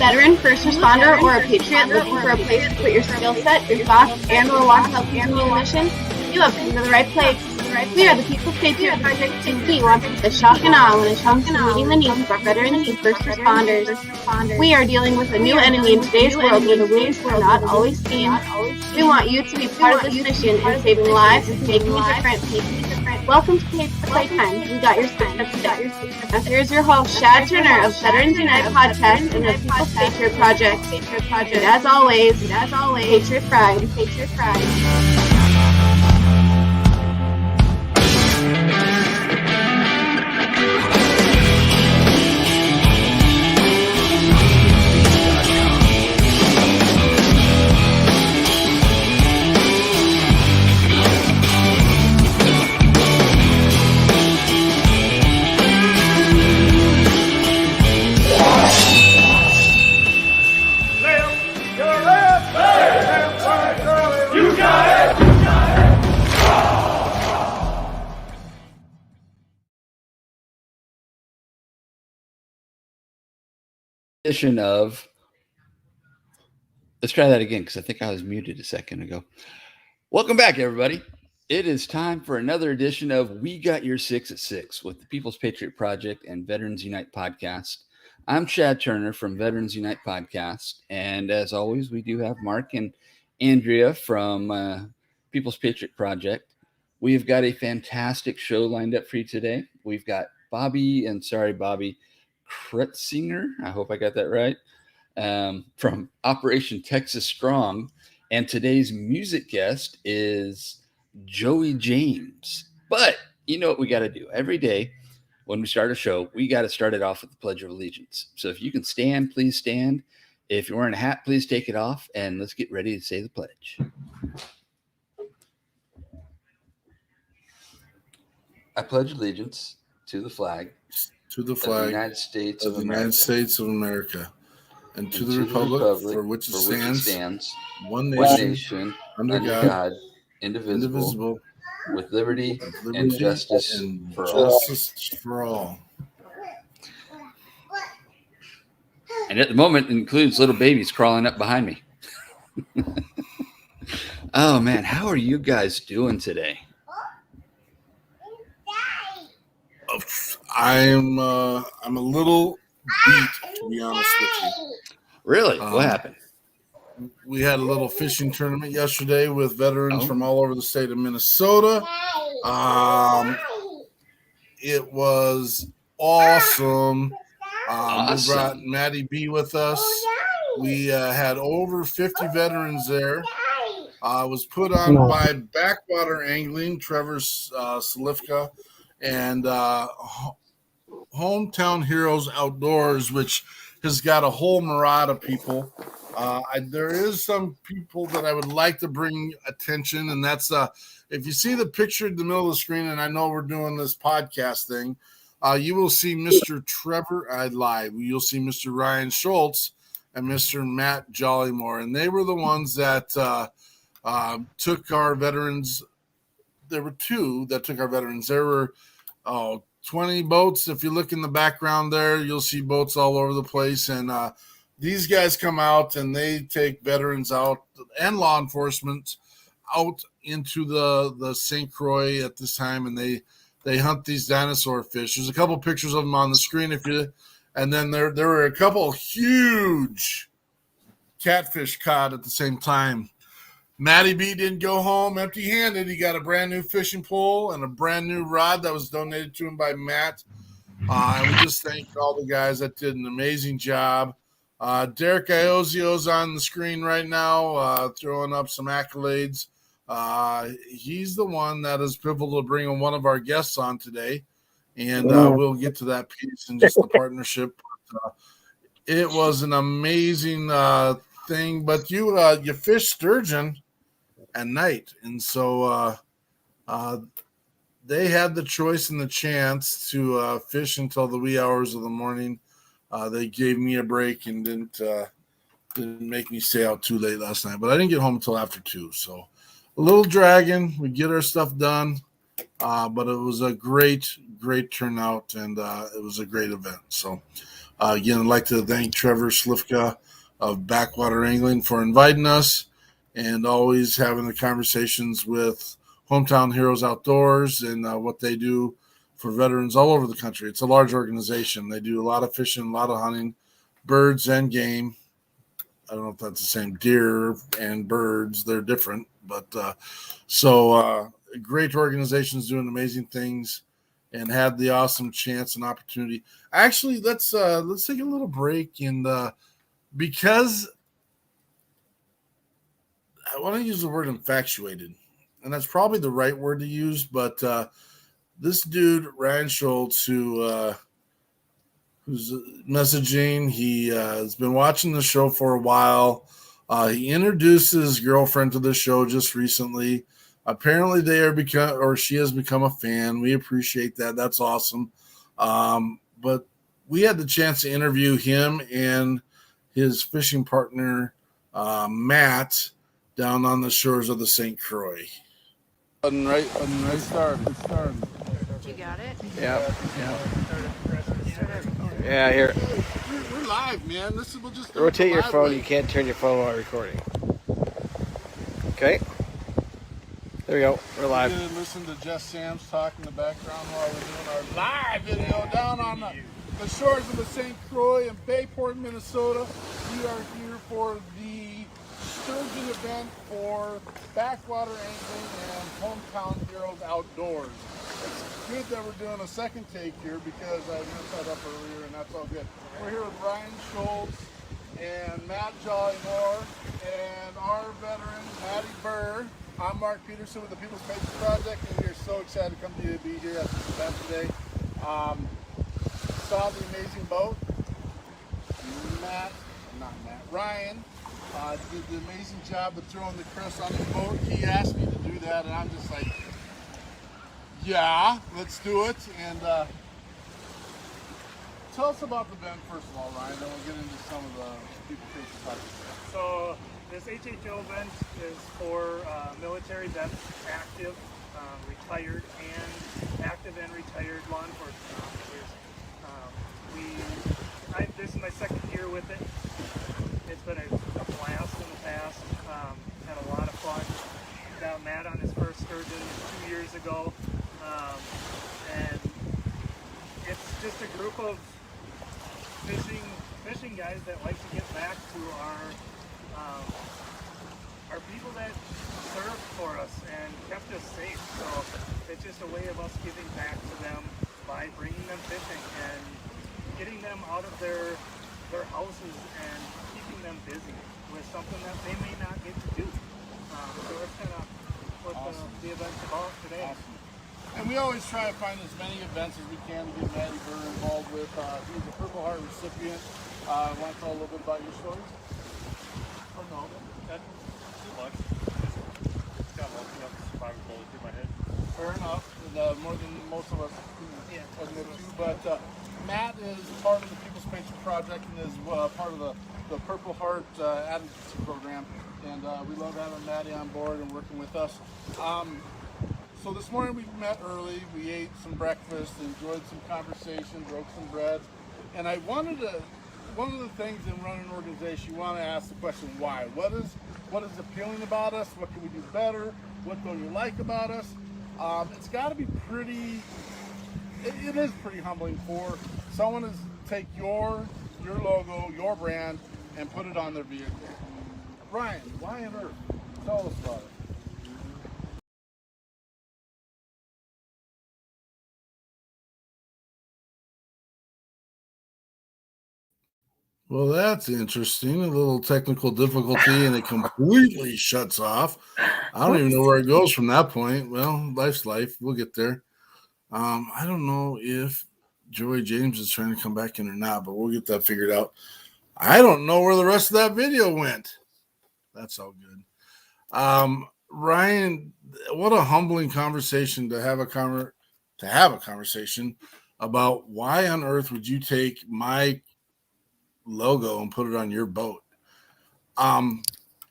veteran, first responder, or a patriot looking for a place to put your skill set, your thoughts, and/or want to help continue the mission? You have come to the right place. We are the People's Patriot Project, and we want to put the shock and awe when it comes to meeting the needs of our veterans and first responders. We are dealing with a new enemy in today's world where the ways are not always seen. We want you to be part of this mission in saving lives and making a difference. Welcome to Playtime. We got your steps. Now here's your host, Shad Turner of Veterans Unite Podcast and the People's Patriot Project. And as always, Patriot Pride. Edition of, let's try that again because I think I was muted a second ago. Welcome back, everybody. It is time for another edition of We Got Your 6 at 6 with the People's Patriot Project and Veterans Unite Podcast. I'm Shad Turner from Veterans Unite Podcast, and as always, we do have Mark and Andrea from People's Patriot Project. We have got a fantastic show lined up for you today. We've got Bobby Crutsinger, I hope I got that right, from Operation Texas Strong. And today's music guest is Joey James. But you know what we got to do? Every day when we start a show, we got to start it off with the Pledge of Allegiance. So if you can stand, please stand. If you're wearing a hat, please take it off. And let's get ready to say the pledge. I pledge allegiance to the flag of the United States of America, and to the republic for which it stands, one nation, under God, indivisible, with liberty and justice for all. And at the moment, it includes little babies crawling up behind me. Oh, man, how are you guys doing today? I'm a little beat, to be honest with you. Really? What happened? We had a little fishing tournament yesterday with veterans from all over the state of Minnesota. It was awesome. We brought Maddie B with us. We had over 50 veterans there. It was put on by Backwater Angling, Trevor Salifka, and Hometown Heroes Outdoors, which has got a whole mirage of people. There is some people that I would like to bring attention, and that's if you see the picture in the middle of the screen, and I know we're doing this podcast thing, you will see Mr. Trevor. I lied. You'll see Mr. Ryan Schultz and Mr. Matt Jollymore, and they were the ones that took our veterans. There were two that took our veterans. There were 20 boats. If you look in the background there, you'll see boats all over the place. And these guys come out and they take veterans out and law enforcement out into the St. Croix at this time, and they hunt these dinosaur fish. There's a couple pictures of them on the screen and then there were a couple huge catfish caught at the same time. Matty B didn't go home empty-handed. He got a brand new fishing pole and a brand new rod that was donated to him by Matt. And we just thank all the guys that did an amazing job. Derek Iozio's on the screen right now, throwing up some accolades. He's the one that is pivotal to bringing one of our guests on today, and we'll get to that piece in just the partnership. It was an amazing thing, but you fish sturgeon at night, and so they had the choice and the chance to fish until the wee hours of the morning. They gave me a break and didn't make me stay out too late last night, but I didn't get home until after 2. So a little dragging. We get our stuff done, but it was a great great turnout, and it was a great event. So, again, I'd like to thank Trevor Slifka of Backwater Angling for inviting us and always having the conversations with Hometown Heroes Outdoors and what they do for veterans all over the country. It's a large organization. They do a lot of fishing, a lot of hunting, birds and game. I don't know if that's the same. Deer and birds, they're different. But great organizations doing amazing things and had the awesome chance and opportunity. Actually, let's take a little break. And because I want to use the word infatuated, and that's probably the right word to use, but this dude, Ryan Schultz, who's messaging, he has been watching the show for a while. He introduced his girlfriend to the show just recently. Apparently, she has become a fan. We appreciate that. That's awesome. But we had the chance to interview him and his fishing partner, Matt, down on the shores of the St. Croix. Button right started. You got it? Yeah. Yeah, here. We're live, man. We'll just Rotate your phone. You can't turn your phone while recording. Okay. There we go. We're live. You listen to Jess Sams talk in the background while we're doing our live video down on the shores of the St. Croix in Bayport, Minnesota. We are here for the sturgeon event for Backwater Angling and Hometown Heroes Outdoors. It's good that we're doing a second take here because I messed that up earlier, and that's all good. We're here with Ryan Schultz and Matt Jollymore and our veteran, Matty Burr. I'm Mark Peterson with the People's Patriot Project, and we are so excited to come to you to be here at this event today. Saw the amazing boat. Ryan did the amazing job of throwing the Chris on the boat. He asked me to do that, and I'm just like, yeah, let's do it. And tell us about the event first of all, Ryan, then we'll get into some of the People's Patriot Project. So this HHO event is for military vets, active, retired, and retired law enforcement officers. This is my second year with it. It's been a blast in the past. Had a lot of fun. Got Matt on his first sturgeon 2 years ago. And it's just a group of fishing guys that like to get back to our people that served for us and kept us safe. So it's just a way of us giving back to them by bringing them fishing and getting them out of their houses and keeping them busy with something that they may not get to do. So that's kind of what the event's about today. Awesome. And we always try to find as many events as we can to get Matty Burr involved with. He's a Purple Heart recipient. Want to tell a little bit about your stories? Oh no, not too much. Just got lucky enough to survive a bullet through my head. Fair enough. More than most of us admit to. But Matt is part of the People's Patriot Project and is part of the Purple Heart Advocacy Program. And we love having Matty on board and working with us. So this morning we met early. We ate some breakfast, enjoyed some conversation, broke some bread. And I wanted to, one of the things in running an organization, you want to ask the question, why? What is appealing about us? What can we do better? What don't you like about us? It's got to be pretty, it is pretty humbling for someone to take your logo, your brand, and put it on their vehicle. Ryan, why on earth? Tell us about it. Well, that's interesting. A little technical difficulty, and it completely shuts off. I don't even know where it goes from that point. Well, life's life. We'll get there. I don't know if Joey James is trying to come back in or not, but we'll get that figured out. I don't know where the rest of that video went. That's all good. Ryan, what a humbling conversation to have a conversation about why on earth would you take my logo and put it on your boat.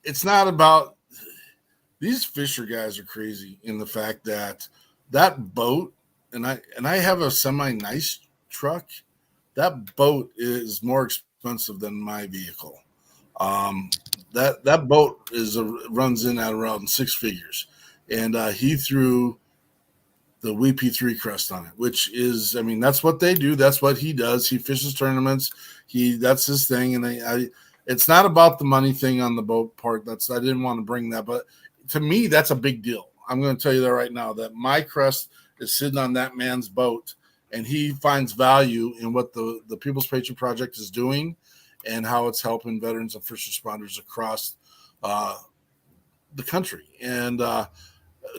It's not about, these fisher guys are crazy in the fact that boat and I have a semi-nice truck, that boat is more expensive than my vehicle. Um, that boat runs in at around six figures, and he threw the WP3 crest on it, which is, I mean, that's what they do. That's what he does. He fishes tournaments. That's his thing. And it's not about the money thing on the boat part. I didn't want to bring that, but to me, that's a big deal. I'm going to tell you that right now, that my crest is sitting on that man's boat, and he finds value in what the People's Patriot Project is doing and how it's helping veterans and first responders across the country. And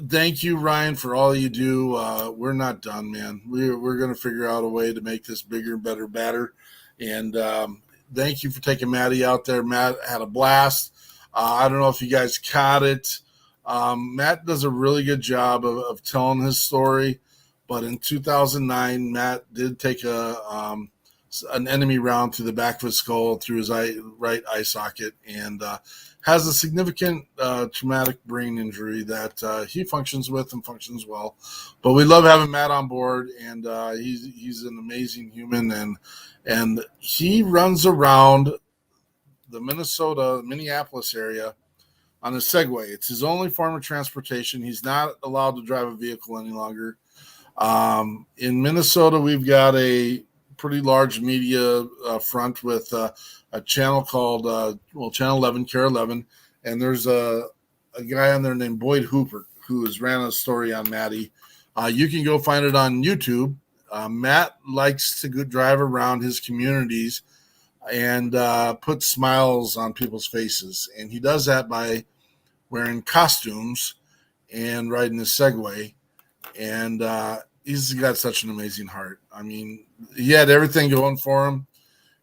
thank you, Ryan, for all you do. We're not done, man. We're going to figure out a way to make this bigger, better, better. And thank you for taking Maddie out there. Matt had a blast. I don't know if you guys caught it. Matt does a really good job of telling his story. But in 2009, Matt did take an enemy round through the back of his skull, through his right eye socket, and has a significant traumatic brain injury that he functions with and functions well. But we love having Matt on board, and he's an amazing human, and he runs around the Minneapolis area on a Segway. It's his only form of transportation. He's not allowed to drive a vehicle any longer. In Minnesota, we've got a pretty large media front with a channel called Channel 11, Care 11, and there's a guy on there named Boyd Hooper who has ran a story on Maddie. You can go find it on YouTube. Matt likes to go drive around his communities and put smiles on people's faces, and he does that by wearing costumes and riding a Segway, and he's got such an amazing heart. I mean, he had everything going for him.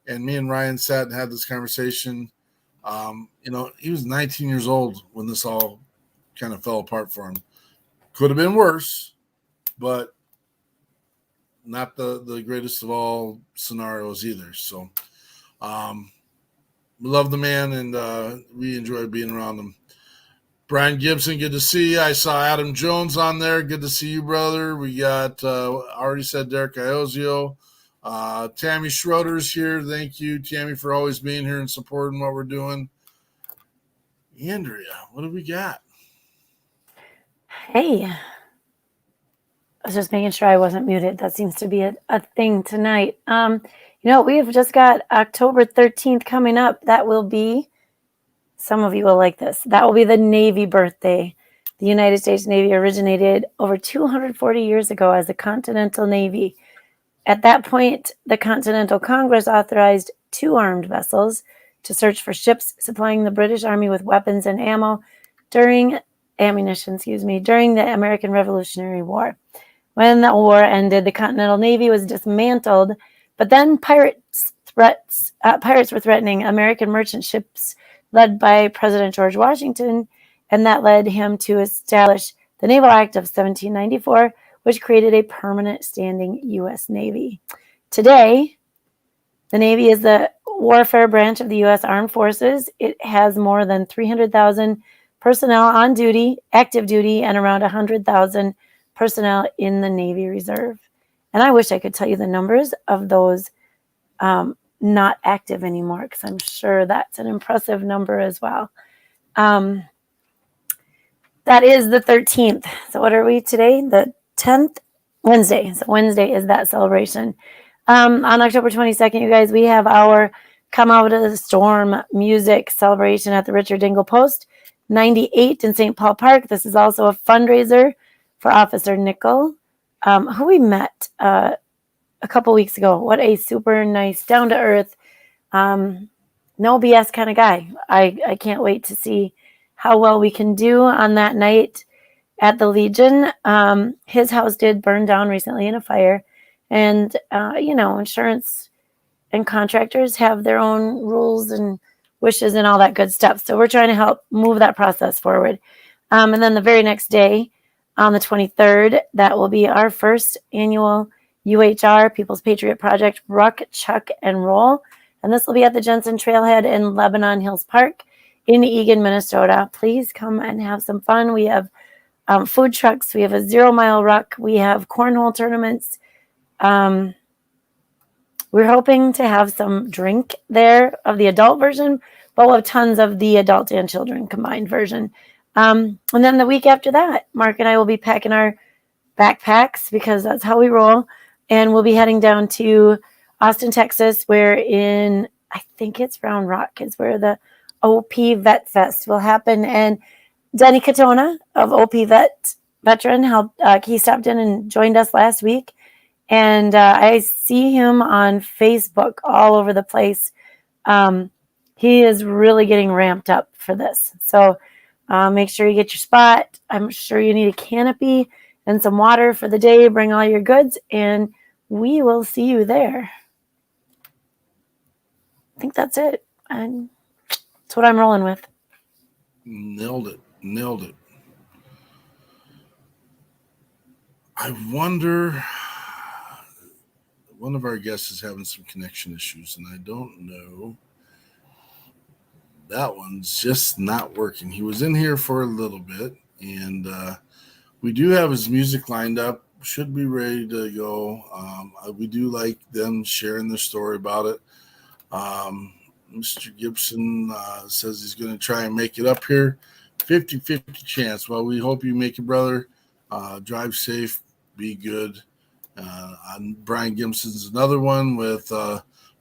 And me and Ryan sat and had this conversation. He was 19 years old when this all kind of fell apart for him. Could have been worse, but not the greatest of all scenarios either. So we love the man, and we enjoy being around him. Brian Gibson, good to see you. I saw Adam Jones on there. Good to see you, brother. We got, already said Derek Iozio. Tammy Schroeder's here. Thank you, Tammy, for always being here and supporting what we're doing. Andrea, what do we got? Hey. I was just making sure I wasn't muted. That seems to be a thing tonight. We've just got October 13th coming up. That will be, some of you will like this, that will be the Navy birthday. The United States Navy originated over 240 years ago as the Continental Navy. At that point, the Continental Congress authorized 2 armed vessels to search for ships supplying the British Army with weapons and ammunition, during the American Revolutionary War. When the war ended, the Continental Navy was dismantled, but then pirates were threatening American merchant ships led by President George Washington, and that led him to establish the Naval Act of 1794, which created a permanent standing U.S. Navy. Today, the Navy is the warfare branch of the U.S. Armed Forces. It has more than 300,000 personnel on duty, active duty, and around 100,000 personnel in the Navy Reserve. And I wish I could tell you the numbers of those not active anymore, because I'm sure that's an impressive number as well. That is the 13th. So what are we today? The 10th? Wednesday. So Wednesday is that celebration. On October 22nd, you guys, we have our Come Out of the Storm music celebration at the Richard Dingle Post, 98 in St. Paul Park. This is also a fundraiser for Officer Nickel, who we met a couple weeks ago. What a super nice, down-to-earth, no BS kind of guy. I can't wait to see how well we can do on that night at the Legion. His house did burn down recently in a fire, and insurance and contractors have their own rules and wishes and all that good stuff. So we're trying to help move that process forward. And then the very next day, on the 23rd, that will be our first annual UHR, People's Patriot Project, Ruck, Chuck, and Roll. And this will be at the Jensen Trailhead in Lebanon Hills Park in Eagan, Minnesota. Please come and have some fun. We have food trucks. We have a 0 Mile Ruck. We have cornhole tournaments. We're hoping to have some drink there of the adult version, but we'll have tons of the adult and children combined version. And then the week after that, Mark and I will be packing our backpacks because that's how we roll. And we'll be heading down to Austin, Texas, where I think it's Round Rock is where the OP Vet Fest will happen. And Denny Katona of OP Veteran helped. He stopped in and joined us last week. And I see him on Facebook all over the place. He is really getting ramped up for this. So make sure you get your spot. I'm sure you need a canopy and some water for the day. Bring all your goods, and we will see you there. I think that's it. And that's what I'm rolling with. Nailed it. I wonder, one of our guests is having some connection issues, and I don't know. That one's just not working. He was in here for a little bit, and we do have his music lined up. Should be ready to go. We do like them sharing their story about it. Mr. Gibson says he's going to try and make it up here. 50-50 chance. Well, we hope you make it, brother. Drive safe. Be good. Brian Gibson's another one with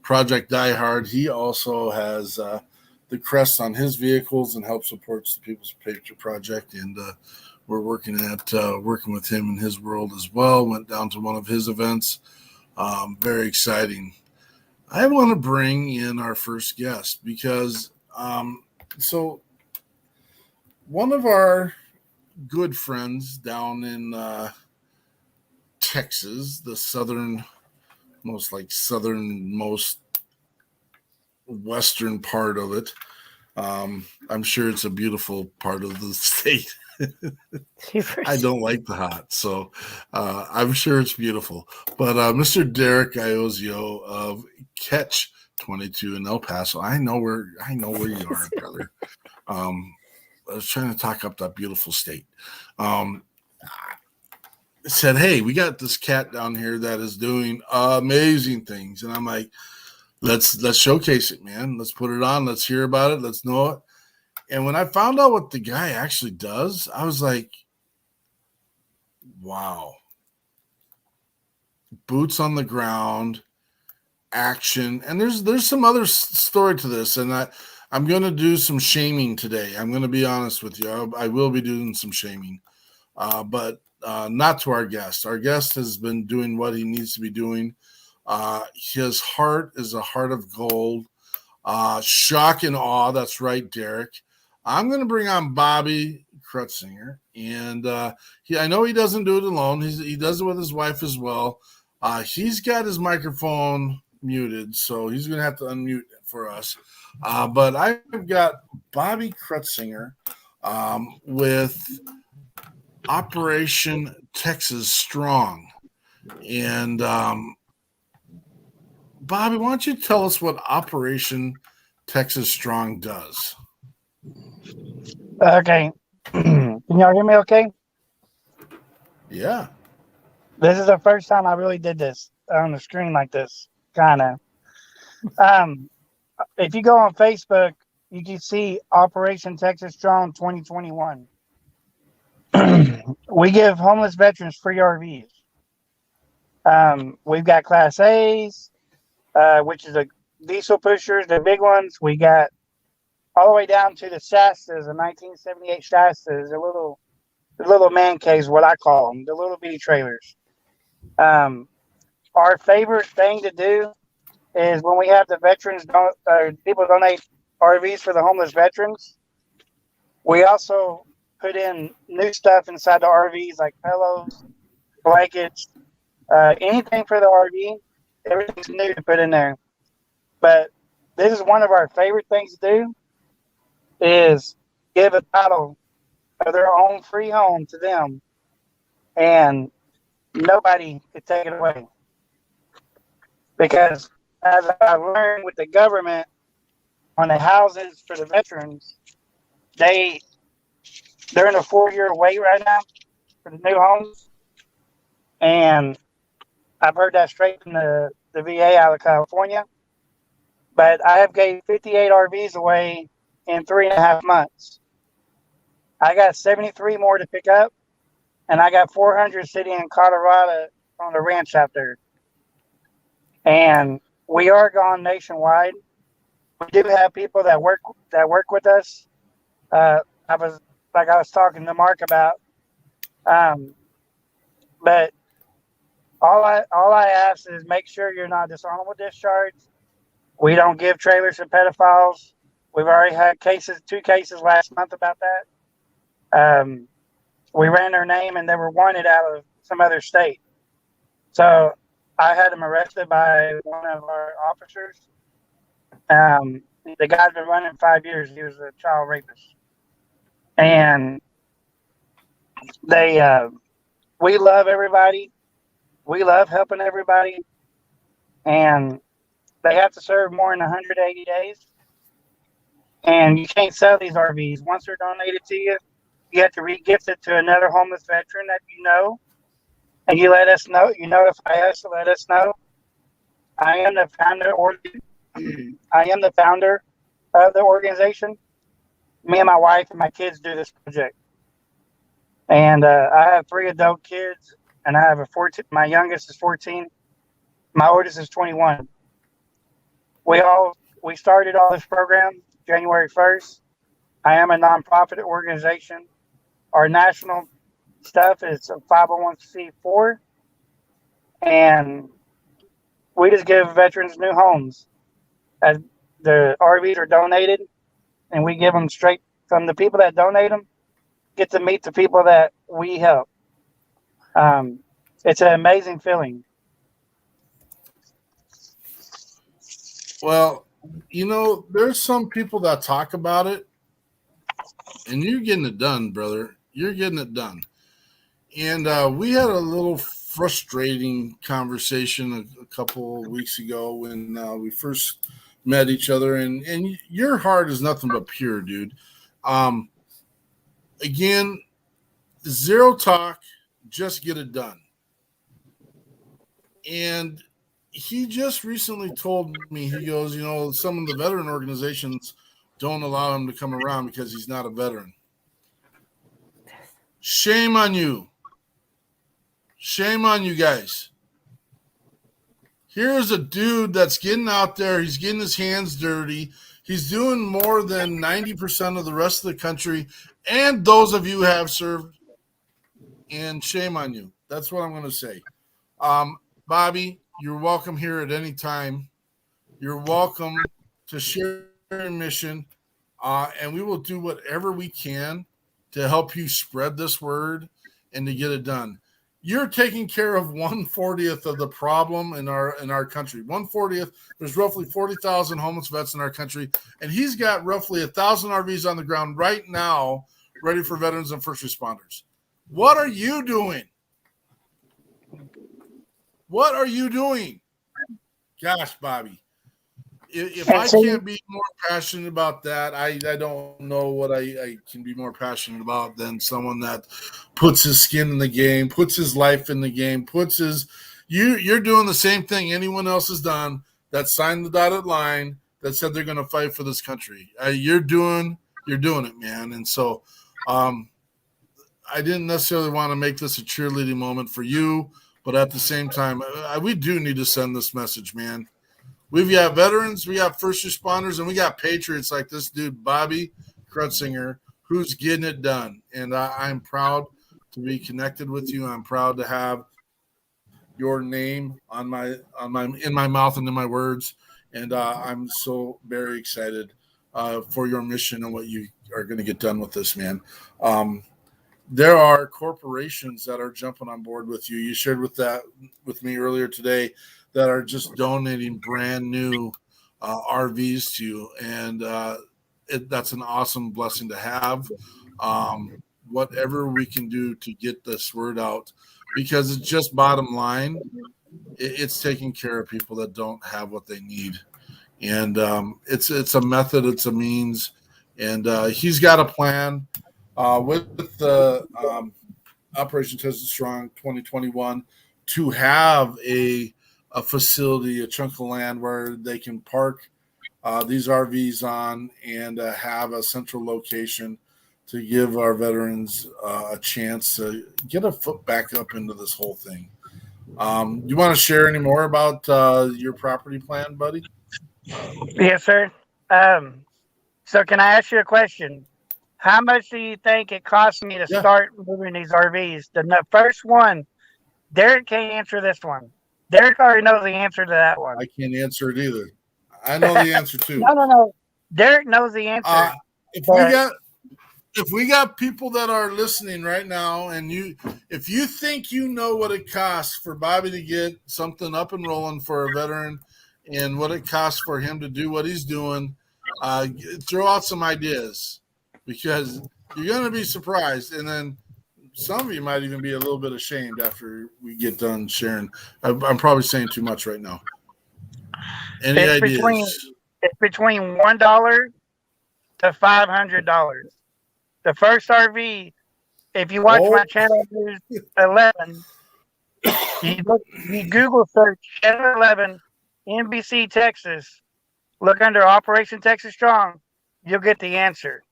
Project Die Hard. He also has the crest on his vehicles and helps supports the People's Patriot Project. And we're working with him in his world as well. Went down to one of his events. Very exciting. I want to bring in our first guest because so one of our good friends down in Texas, the southernmost western part of it. I'm sure it's a beautiful part of the state. I don't like the hot, so I'm sure it's beautiful. But Mr. Derek Iozio of Catch 22 in El Paso, I know where you are, brother. I was trying to talk up that beautiful state. Said, hey, we got this cat down here that is doing amazing things, and I'm like, let's showcase it, man. Let's put it on. Let's hear about it. Let's know it. And when I found out what the guy actually does, I was like, wow. Boots on the ground, action. And there's some other story to this, and I'm going to do some shaming today. I'm going to be honest with you. I will be doing some shaming, but not to our guest. Our guest has been doing what he needs to be doing. His heart is a heart of gold. Shock and awe. That's right, Derek. I'm going to bring on Bobby Crutsinger, and I know he doesn't do it alone. He does it with his wife as well. He's got his microphone muted, so he's going to have to unmute it for us. But I've got Bobby Crutsinger with Operation Texas Strong. And Bobby, why don't you tell us what Operation Texas Strong does? Okay. Can y'all hear me okay? Yeah. This is the first time I really did this on the screen like this, kind of. If you go on Facebook, you can see Operation Texas Strong 2021. We give homeless veterans free RVs. We've got Class A's, which is the diesel pushers, the big ones. We got all the way down to the Shastas, the 1978 Shastas, the little man caves, what I call them, the little bitty trailers. Our favorite thing to do is when we have the veterans, people donate RVs for the homeless veterans. We also put in new stuff inside the RVs like pillows, blankets, anything for the RV. Everything's new to put in there. But this is one of our favorite things to do is give a title of their own free home to them, and nobody could take it away. Because as I learned with the government on the houses for the veterans, they they're in a 4-year wait right now for the new homes. And I've heard that straight from the VA out of California. But I have gave 58 RVs away in 3.5 months. I got 73 more to pick up, and I got 400 sitting in Colorado on the ranch out there. And we are gone nationwide. We do have people that work with us. I was talking to Mark about. But all I ask is make sure you're not dishonorable discharge. We don't give trailers to pedophiles. We've already had 2 cases last month about that. We ran their name and they were wanted out of some other state. So I had them arrested by one of our officers. The guy's been running 5 years. He was a child rapist. And we love everybody. We love helping everybody. And they have to serve more than 180 days. And you can't sell these RVs. Once they're donated to you, you have to re-gift it to another homeless veteran that you know. And you let us know. You notify us to let us know. I am the founder of the organization. Me and my wife and my kids do this project. And I have 3 adult kids, and I have my youngest is 14. My oldest is 21. We started all this program January 1st. I am a nonprofit organization. Our national stuff is a 501c4, and we just give veterans new homes. As the RVs are donated, and we give them straight from the people that donate them, get to meet the people that we help. It's an amazing feeling. Well, there's some people that talk about it, and you're getting it done, brother. You're getting it done. And we had a little frustrating conversation a couple of weeks ago when we first met each other, and your heart is nothing but pure, dude. Again, zero talk, just get it done. And he just recently told me, he goes, some of the veteran organizations don't allow him to come around because he's not a veteran. Shame on you. Shame on you guys. Here's a dude that's getting out there. He's getting his hands dirty. He's doing more than 90% of the rest of the country. And those of you who have served. And shame on you. That's what I'm going to say. Bobby, you're welcome here at any time. You're welcome to share your mission. And we will do whatever we can to help you spread this word and to get it done. You're taking care of 1/40th of the problem in our country. 1/40th. There's roughly 40,000 homeless vets in our country, and he's got roughly 1,000 RVs on the ground right now, ready for veterans and first responders. What are you doing? What are you doing? Gosh, Bobby. If I can't be more passionate about that, I don't know what I can be more passionate about than someone that puts his skin in the game, puts his life in the game, you're doing the same thing anyone else has done that signed the dotted line that said they're going to fight for this country. You're doing it, man. And so I didn't necessarily want to make this a cheerleading moment for you, but at the same time, we do need to send this message, man. We've got veterans, we got first responders, and we got patriots like this dude, Bobby Crutsinger, who's getting it done. And I'm proud to be connected with you. I'm proud to have your name in my mouth and in my words. And I'm so very excited for your mission and what you are going to get done with this, man. There are corporations that are jumping on board with you. You shared with me earlier today that are just donating brand new RVs to you. And that's an awesome blessing to have. Whatever we can do to get this word out, because it's just bottom line, it's taking care of people that don't have what they need. And it's a method, it's a means. And he's got a plan. with the Operation Tested Strong 2021 to have a facility, a chunk of land where they can park these RVs on and have a central location to give our veterans a chance to get a foot back up into this whole thing. You want to share any more about your property plan, buddy? Yes, sir. So can I ask you a question? How much do you think it cost me to Yeah. start moving these RVs? First one, Derek can't answer this one. Derek already knows the answer to that one. I can't answer it either. I know the answer too. No. Derek knows the answer. If we got people that are listening right now, and if you think you know what it costs for Bobby to get something up and rolling for a veteran, and what it costs for him to do what he's doing, throw out some ideas, because you're going to be surprised, and then some of you might even be a little bit ashamed after we get done sharing. I'm probably saying too much right now. Any ideas? It's between $1 to $500. The first RV, if you watch my channel News 11, you Google search Channel 11 NBC Texas, look under Operation Texas Strong, you'll get the answer.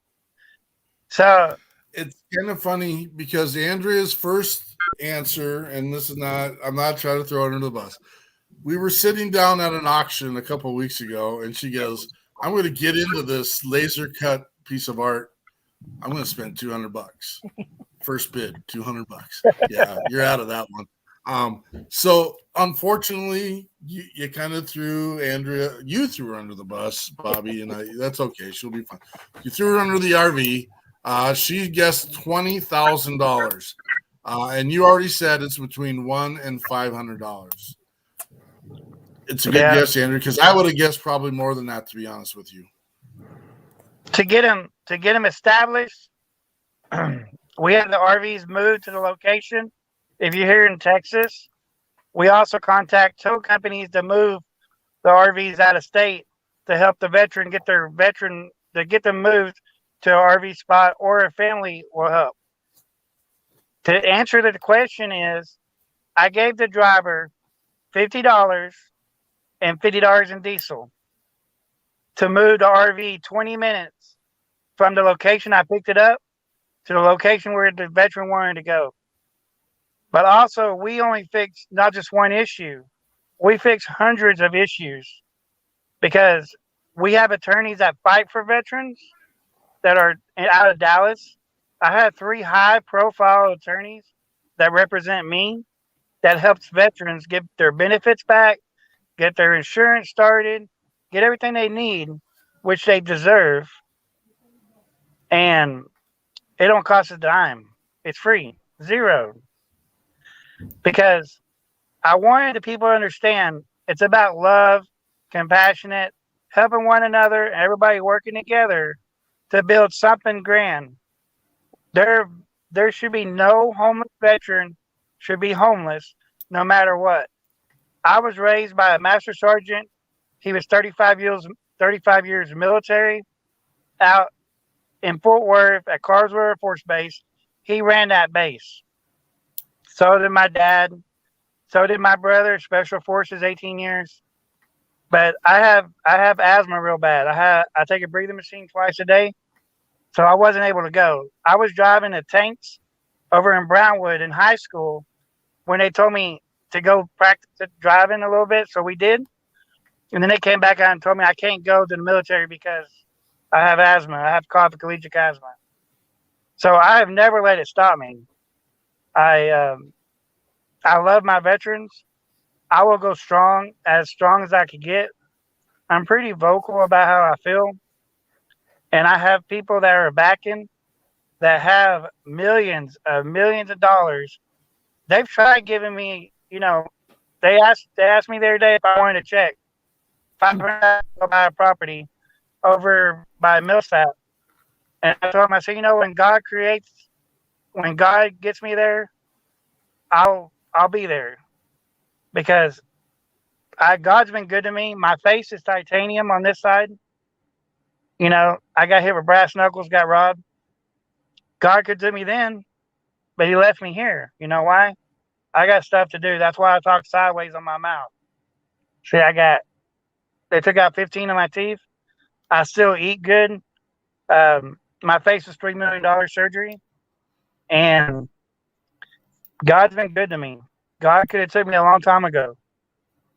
So it's kind of funny because Andrea's first answer, and I'm not trying to throw her under the bus. We were sitting down at an auction a couple of weeks ago, and she goes, I'm going to get into this laser cut piece of art. I'm going to spend $200. First bid, $200. Yeah, you're out of that one. So unfortunately, you kind of threw Andrea. You threw her under the bus, Bobby, and that's okay. She'll be fine. You threw her under the RV. She guessed $20,000, and you already said it's between $100 and $500. It's a good guess, Andrew, because I would have guessed probably more than that, to be honest with you. To get them established, we have the RVs moved to the location. If you're here in Texas, we also contact tow companies to move the RVs out of state to help the veteran get them moved to an RV spot, or a family will help. To answer the question is, I gave the driver $50 and $50 in diesel to move the RV 20 minutes from the location I picked it up to the location where the veteran wanted to go. But also, we only fix not just one issue. We fix hundreds of issues, because we have attorneys that fight for veterans that are out of Dallas. I have 3 high-profile attorneys that represent me that helps veterans get their benefits back, get their insurance started, get everything they need, which they deserve. And it don't cost a dime. It's free. $0. Because I wanted the people to understand it's about love, compassionate, helping one another, and everybody working together to build something grand. There should be no homeless veteran should be homeless no matter what. I was raised by a master sergeant. He was 35 years military out in Fort Worth at Carswell Air Force Base. He ran that base. So did my dad. So did my brother, Special Forces, 18 years. But I have asthma real bad. I take a breathing machine twice a day. So I wasn't able to go. I was driving the tanks over in Brownwood in high school when they told me to go practice driving a little bit. So we did. And then they came back out and told me I can't go to the military because I have asthma. I have collegiate asthma. So I have never let it stop me. I love my veterans. I will go strong as I could get. I'm pretty vocal about how I feel. And I have people that are backing that have millions of dollars. They've tried giving me, they asked me the other day if I wanted to check $500 to buy a property over by Millsap. And I told them, I said, when God gets me there, I'll be there, because God's been good to me. My face is titanium on this side. I got hit with brass knuckles, got robbed. God could do me then, but he left me here. You know why? I got stuff to do. That's why I talk sideways on my mouth. See, they took out 15 of my teeth. I still eat good. My face was $3 million surgery, and God's been good to me. God could have took me a long time ago,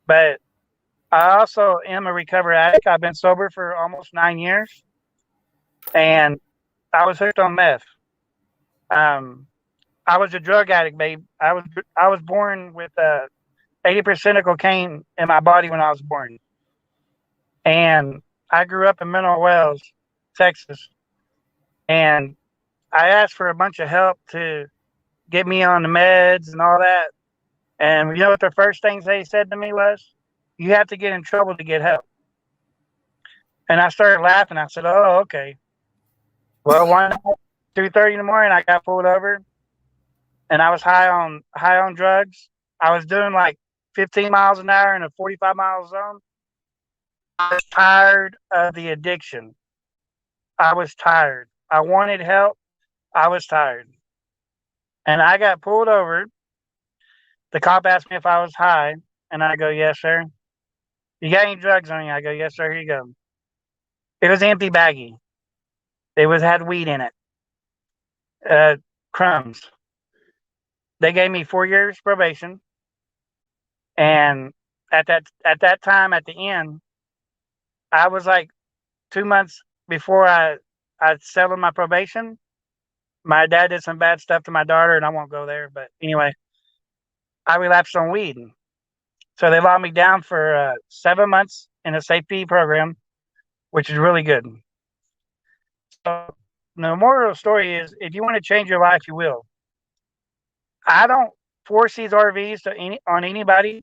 but I also am a recovered addict. I've been sober for almost 9 years, and I was hooked on meth. Um, I was a drug addict, babe. I was born with 80% of cocaine in my body when I was born, and I grew up in Mineral Wells, Texas, and I asked for a bunch of help to get me on the meds and all that. And you know what the first things they said to me was, "You have to get in trouble to get help." And I started laughing. I said, "Oh, okay." Well, one night, 2:30 in the morning, I got pulled over, and I was high on drugs. I was doing like 15 miles an hour in a 45-mile zone. I was tired of the addiction. I was tired. I wanted help. I was tired. And I got pulled over. The cop asked me if I was high, and I go, "Yes, sir." "You got any drugs on you?" I go, "Yes, sir. Here you go." It was an empty baggie. Had weed in it. Crumbs. They gave me 4 years probation, and at that time at the end, I was like 2 months before I settled my probation. My dad did some bad stuff to my daughter, and I won't go there. But anyway, I relapsed on weed, so they locked me down for 7 months in a safety program, which is really good. So the moral of the story is, if you want to change your life, you will. I don't force these RVs on anybody.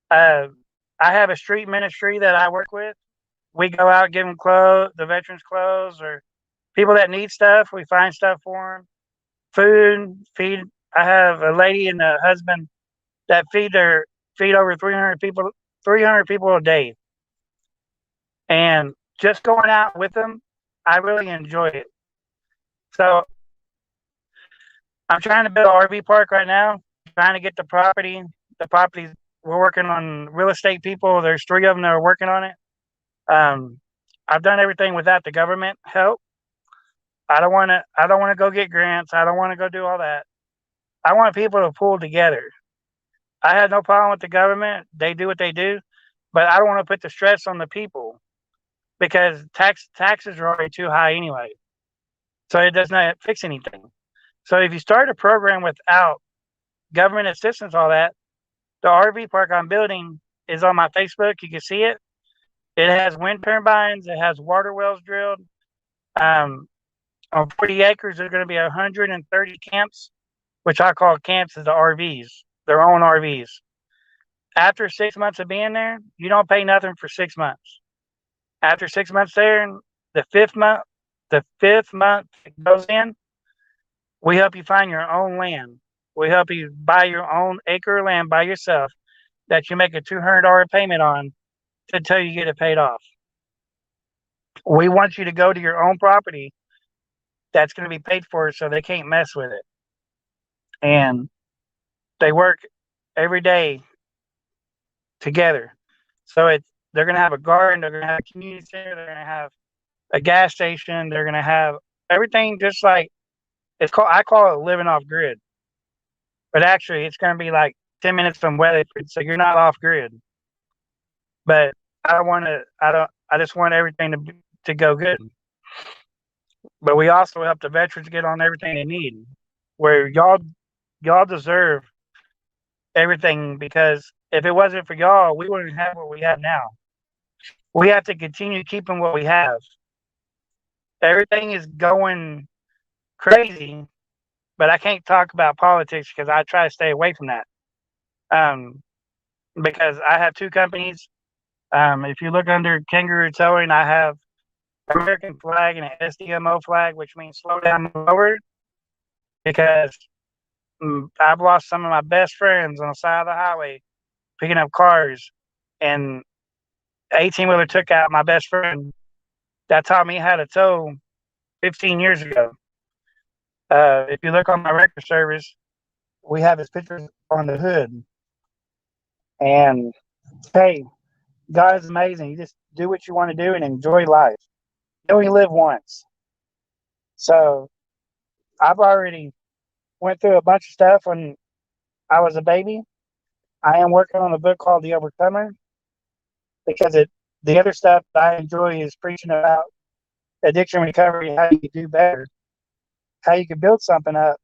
Uh, I have a street ministry that I work with. We go out, give them clothes, the veterans clothes, or people that need stuff. We find stuff for them, food, feed. I have a lady and a husband that feed over 300 people a day. And just going out with them, I really enjoy it. So I'm trying to build an RV park right now, trying to get the property. The properties, we're working on real estate people. There's 3 of them that are working on it. I've done everything without the government help. I don't want to go get grants. I don't want to go do all that. I want people to pull together. I have no problem with the government. They do what they do, but I don't want to put the stress on the people, because taxes are already too high anyway. So it does not fix anything. So if you start a program without government assistance, all that, the RV park I'm building is on my Facebook. You can see it. It has wind turbines. It has water wells drilled. On 40 acres, there's going to be 130 camps, which I call camps as the RVs, their own RVs. After 6 months of being there, you don't pay nothing for 6 months. After 6 months there, the fifth month it goes in, we help you find your own land. We help you buy your own acre of land by yourself that you make a $200 payment on until you get it paid off. We want you to go to your own property that's going to be paid for, so they can't mess with it. And they work every day together. So they're going to have a garden, they're going to have a community center, they're going to have a gas station, they're going to have everything just like I call it living off grid. But actually, it's going to be like 10 minutes from Weatherford, so you're not off grid. But I just want everything to go good. But we also help the veterans get on everything they need. Where y'all deserve everything, because if it wasn't for y'all, we wouldn't have what we have now. We have to continue keeping what we have. Everything is going crazy, but I can't talk about politics because I try to stay away from that. Because I have 2 companies. If you look under Kangaroo Towing, I have American flag and an SDMO flag, which means slow down, move over. Because I've lost some of my best friends on the side of the highway picking up cars, and 18-wheeler took out my best friend that taught me how to tow 15 years ago. If you look on my record service, we have his pictures on the hood. And hey, God is amazing. You just do what you want to do and enjoy life. You only live once. So I've already went through a bunch of stuff when I was a baby. I am working on a book called The Overcomer because the other stuff that I enjoy is preaching about addiction recovery, how you can do better, how you can build something up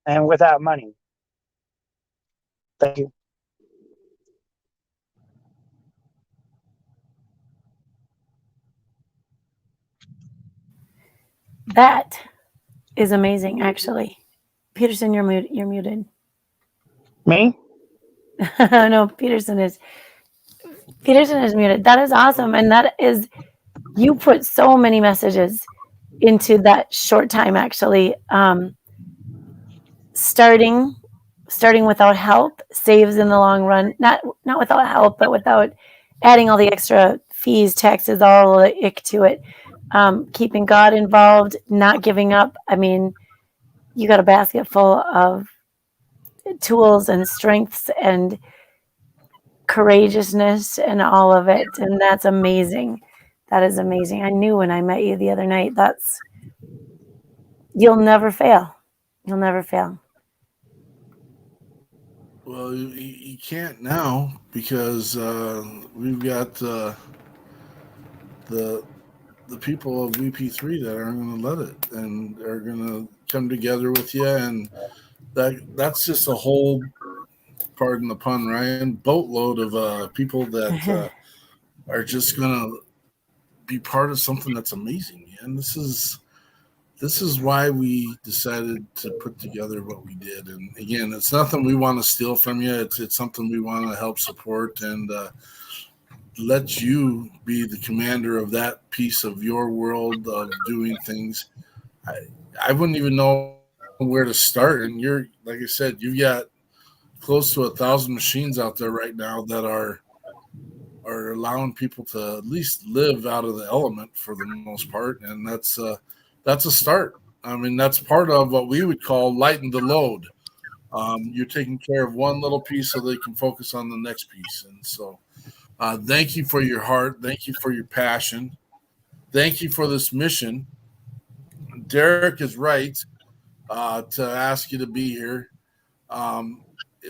and without money. Thank you. That is amazing, actually. Peterson, you're muted. Me? No, Peterson is muted. That is awesome. And that is, you put so many messages into that short time, actually. Starting without help saves in the long run. Not without help, but without adding all the extra fees, taxes, all the ick to it. Keeping God involved, not giving up. I mean, you got a basket full of tools and strengths and courageousness and all of it, and that's amazing. That is amazing. I knew when I met you the other night, you'll never fail. You'll never fail. Well, you can't now because we've got the people of VP3 that aren't going to let it and are going to come together with you, and that's just a whole, pardon the pun, Ryan, boatload of people that are just going to be part of something that's amazing. And this is why we decided to put together what we did. And again, it's nothing we want to steal from you. It's something we want to help support and let you be the commander of that piece of your world of doing things. I wouldn't even know where to start. And you're, like I said, you've got close to 1,000 machines out there right now that are allowing people to at least live out of the element for the most part. And that's a start. I mean, that's part of what we would call lighten the load. You're taking care of one little piece so they can focus on the next piece. And so thank you for your heart. Thank you for your passion. Thank you for this mission. Derek is right to ask you to be here.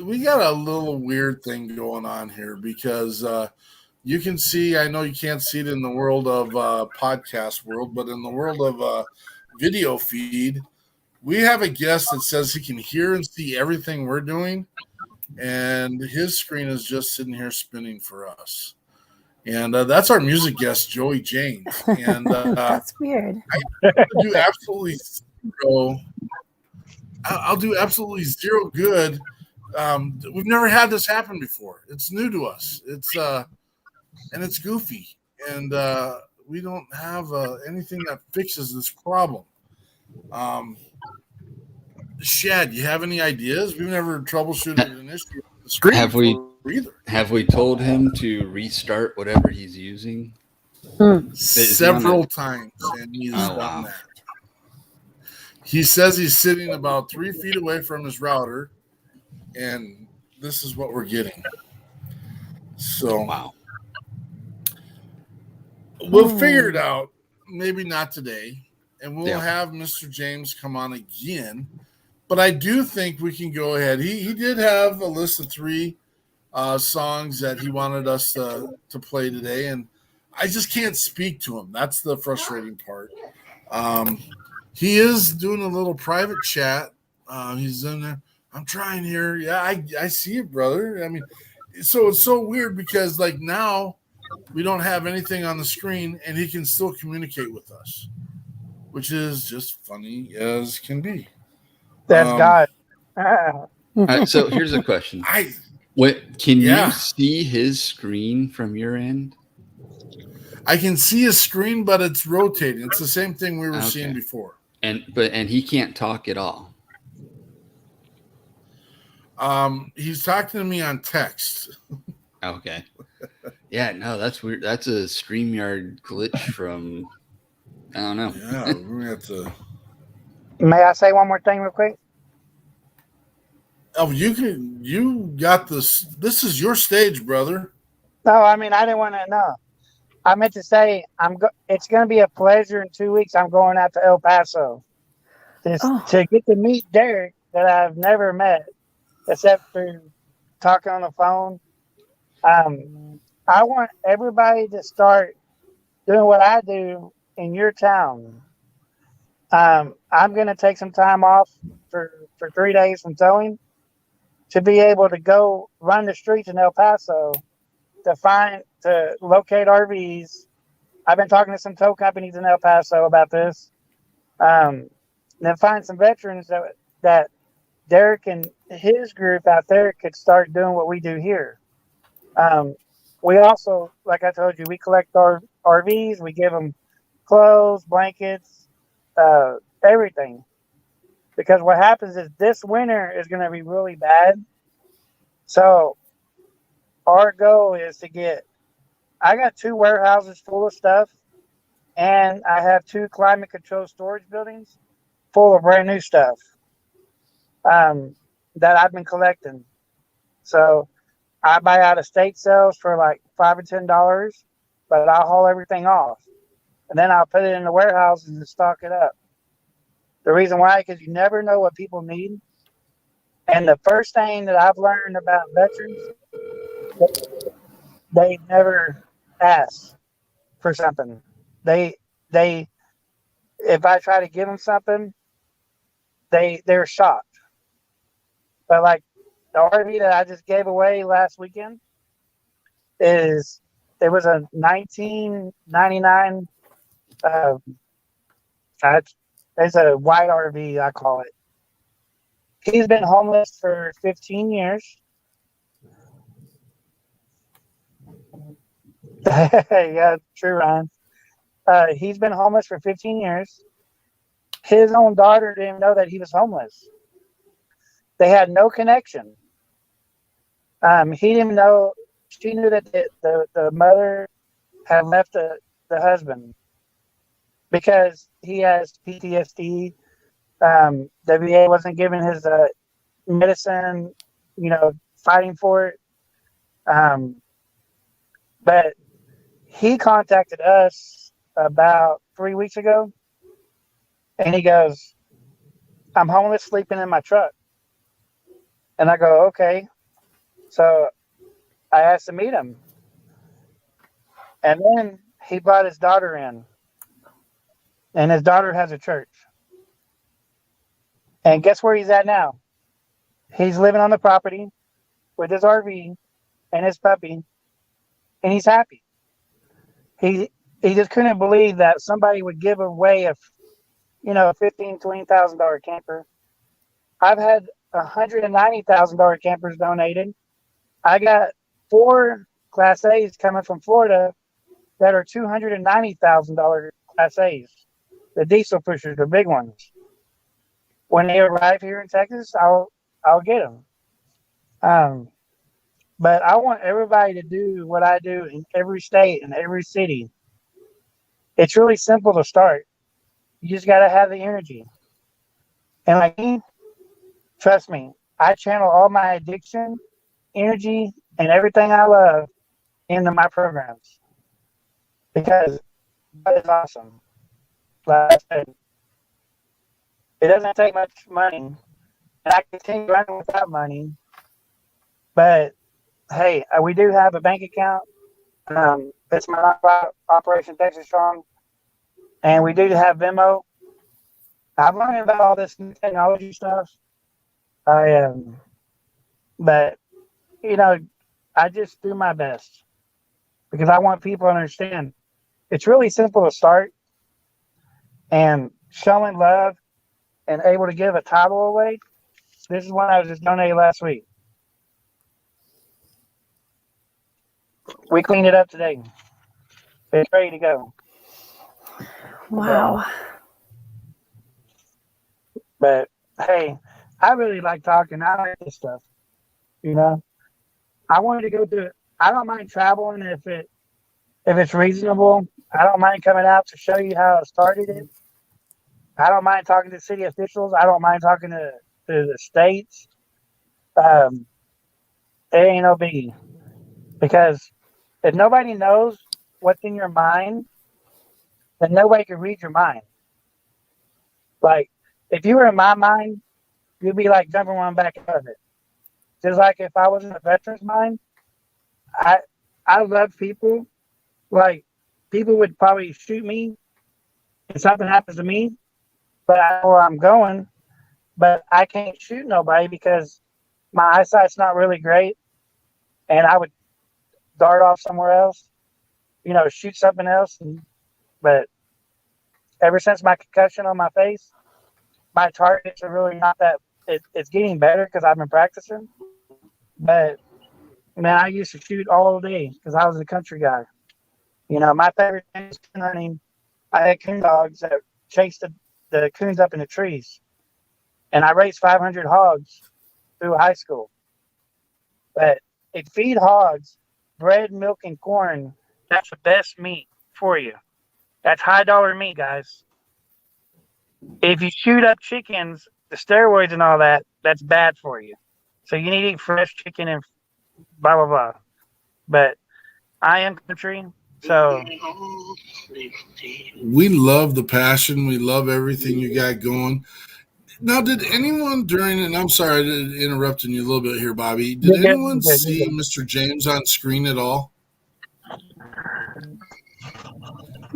We got a little weird thing going on here because you can see, I know you can't see it in the world of podcast world, but in the world of video feed, we have a guest that says he can hear and see everything we're doing, and his screen is just sitting here spinning for us. And that's our music guest, Joey James. And that's weird. I'll do absolutely zero. I'll do absolutely zero good. We've never had this happen before. It's new to us. It's and it's goofy, and we don't have anything that fixes this problem. Shad, you have any ideas? We've never troubleshooted an issue with the screen either. Have we told him to restart whatever he's using? Several times, and he's done that. He says he's sitting about 3 feet away from his router, and this is what we're getting. So, we'll figure it out. Maybe not today, and we'll have Mr. James come on again. But I do think we can go ahead. He did have a list of 3 songs that he wanted us to play today, and I just can't speak to him. That's the frustrating part. He is doing a little private chat. He's in there. I'm trying here. Yeah, I see it, brother. I mean, so it's so weird because like now we don't have anything on the screen, and he can still communicate with us, which is just funny as can be. That's God. So here's a question. Can you see his screen from your end? I can see his screen, but it's rotating. It's the same thing we were seeing before. And he can't talk at all. He's talking to me on text. Okay. Yeah, no, that's weird. That's a StreamYard glitch from I don't know. Yeah, we're gonna have to. May I say one more thing real quick? Oh, you got this. This is your stage, brother. No, I mean I didn't want to know. I meant to say it's going to be a pleasure in 2 weeks. I'm going out to El Paso Oh, to get to meet Derek that I've never met except through talking on the phone. I want everybody to start doing what I do in your town. I'm going to take some time off for 3 days from towing to be able to go run the streets in El Paso to locate RVs. I've been talking to some tow companies in El Paso about this. Then find some veterans that Derek and his group out there could start doing what we do here. We also, like I told you, we collect our RVs. We give them clothes, blankets, everything. Because what happens is this winter is going to be really bad. So our goal is to get. I got 2 warehouses full of stuff, and I have 2 climate control storage buildings full of brand new stuff that I've been collecting. So I buy out of state sales for like $5 or $10, but I'll haul everything off, and then I'll put it in the warehouses and stock it up. The reason why, because you never know what people need. And the first thing that I've learned about veterans, they never ask for something. They if I try to give them something, they're shocked. But like the RV that I just gave away last weekend it was a 1999 it's a white RV, I call it. He's been homeless for 15 years. Yeah, true, Ryan. He's been homeless for 15 years. His own daughter didn't know that he was homeless. They had no connection. He didn't know. She knew that the mother had left the husband because he has PTSD. The VA wasn't giving his medicine, fighting for it. But he contacted us about 3 weeks ago, and he goes, "I'm homeless, sleeping in my truck." And I go, "Okay." So I asked to meet him. And then he brought his daughter in. And his daughter has a church. And guess where he's at now? He's living on the property with his RV and his puppy. And he's happy. He just couldn't believe that somebody would give away a $15,000, $20,000 camper. I've had $190,000 campers donated. I got 4 Class A's coming from Florida that are $290,000 Class A's. The diesel pushers, the big ones. When they arrive here in Texas, I'll get them. But I want everybody to do what I do in every state and every city. It's really simple to start. You just got to have the energy. And like me, trust me, I channel all my addiction, energy, and everything I love into my programs because that is awesome. Like I said, it doesn't take much money, and I continue running without money. But hey, we do have a bank account. It's my nonprofit Operation Texas Strong, and we do have Venmo. I've learned about all this new technology stuff. But I just do my best because I want people to understand it's really simple to start, and showing love and able to give a title away. This is one I was just donated last week. We cleaned it up today. It's ready to go. wow. But hey, I really like talking. I like this stuff. I wanted to go through it. I don't mind traveling if it's reasonable. I don't mind coming out to show you how I started it. I don't mind talking to city officials. I don't mind talking to the states. It ain't no biggie. Because if nobody knows what's in your mind, then nobody can read your mind. Like, if you were in my mind, you'd be like jumping one back out of it. Just like if I was in a veteran's mind, I I love people. Like, people would probably shoot me if something happens to me, but I know where I'm going. But I can't shoot nobody because my eyesight's not really great, and I would dart off somewhere else, shoot something else. But ever since my concussion on my face, my targets are really not that. It's getting better because I've been practicing. But man, I used to shoot all day because I was a country guy. My favorite thing was coon hunting. I had coon dogs that chased the coons up in the trees, and I raised 500 hogs through high school. But if feed hogs bread, milk, and corn, that's the best meat for you. That's high dollar meat, guys. If you shoot up chickens, the steroids and all that, that's bad for you. So you need to eat fresh chicken and blah, blah, blah. But I am country, so. We love the passion. We love everything you got going. Now, did anyone during, and I'm sorry to interrupting you a little bit here, Bobby, did anyone see Mr. James on screen at all?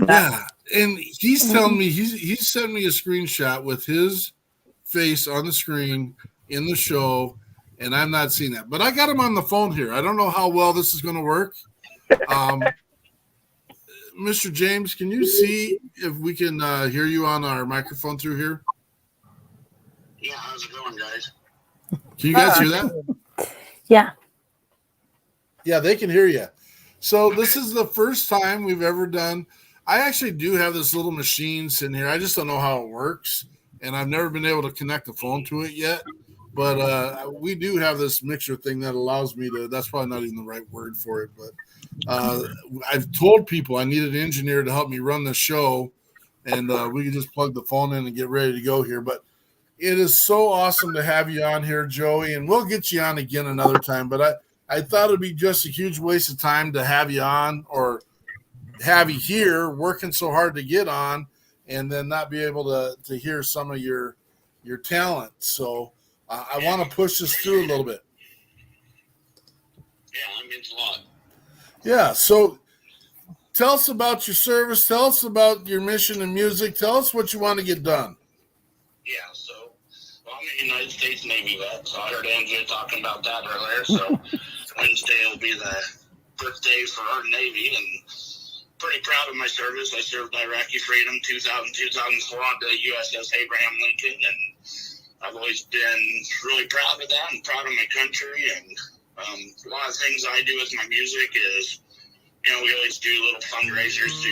Yeah, and he's telling me he's sent me a screenshot with his face on the screen in the show, and I'm not seeing that. But I got him on the phone here. I don't know how well this is going to work. Mr. James, can you see if we can hear you on our microphone through here? Yeah, how's it going, guys? Can you guys hear that? Yeah. Yeah, they can hear you. So this is the first time we've ever done. I actually do have this little machine sitting here. I just don't know how it works, and I've never been able to connect the phone to it yet. But we do have this mixer thing that allows me to – that's probably not even the right word for it. But I've told people I need an engineer to help me run the show, and we can just plug the phone in and get ready to go here. But it is so awesome to have you on here, Joey, and we'll get you on again another time. But I thought it would be just a huge waste of time to have you on or have you here working so hard to get on and then not be able to hear some of your talent. So I want to push this through a little bit. Yeah, that means a lot. Yeah, so tell us about your service. Tell us about your mission in music. Tell us what you want to get done. Yeah, well, I'm a United States Navy vet, so I heard Andrea talking about that earlier. So Wednesday will be the birthday for our Navy, and pretty proud of my service. I served Iraqi Freedom 2004 on the USS Abraham Lincoln, and I've always been really proud of that and proud of my country. And a lot of things I do with my music is, we always do little fundraisers to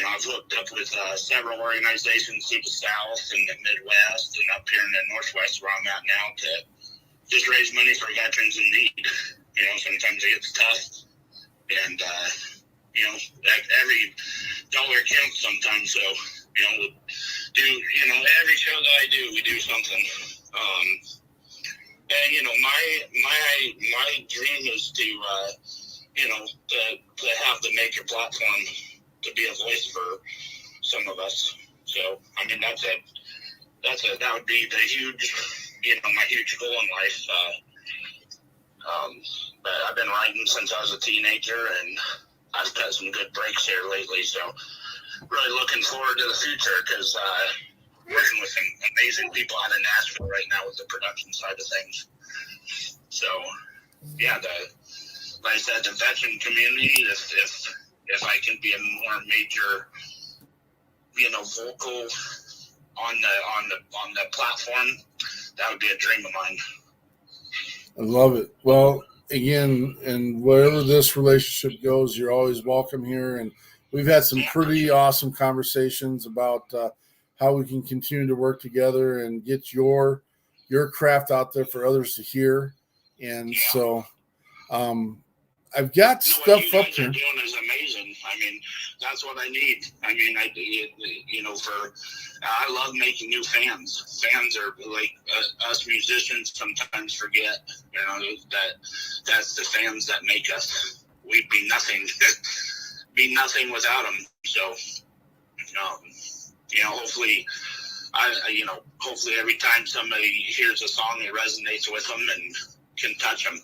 I've hooked up with several organizations through the South and the Midwest and up here in the Northwest where I'm at now to just raise money for veterans in need. Sometimes it gets tough, and every dollar counts sometimes. So we'll do every show that I do, we do something. And my dream is to to have the Maker platform to be a voice for some of us. So I mean that would be the huge my huge goal in life. But I've been writing since I was a teenager, and I've got some good breaks here lately. So really looking forward to the future because working with some amazing people out of Nashville right now with the production side of things. So yeah, like I said, the veteran community. If I can be a more major, vocal on the platform, that would be a dream of mine. I love it. Well, again, and wherever this relationship goes, you're always welcome here. And we've had some pretty awesome conversations about how we can continue to work together and get your craft out there for others to hear. And so I've got stuff up here. What you guys are doing is amazing. I mean, that's what I need. I mean, I love making new fans. Fans are like us musicians sometimes forget, that's the fans that make us. We'd be nothing, without them. So, hopefully, hopefully every time somebody hears a song, it resonates with them and can touch them.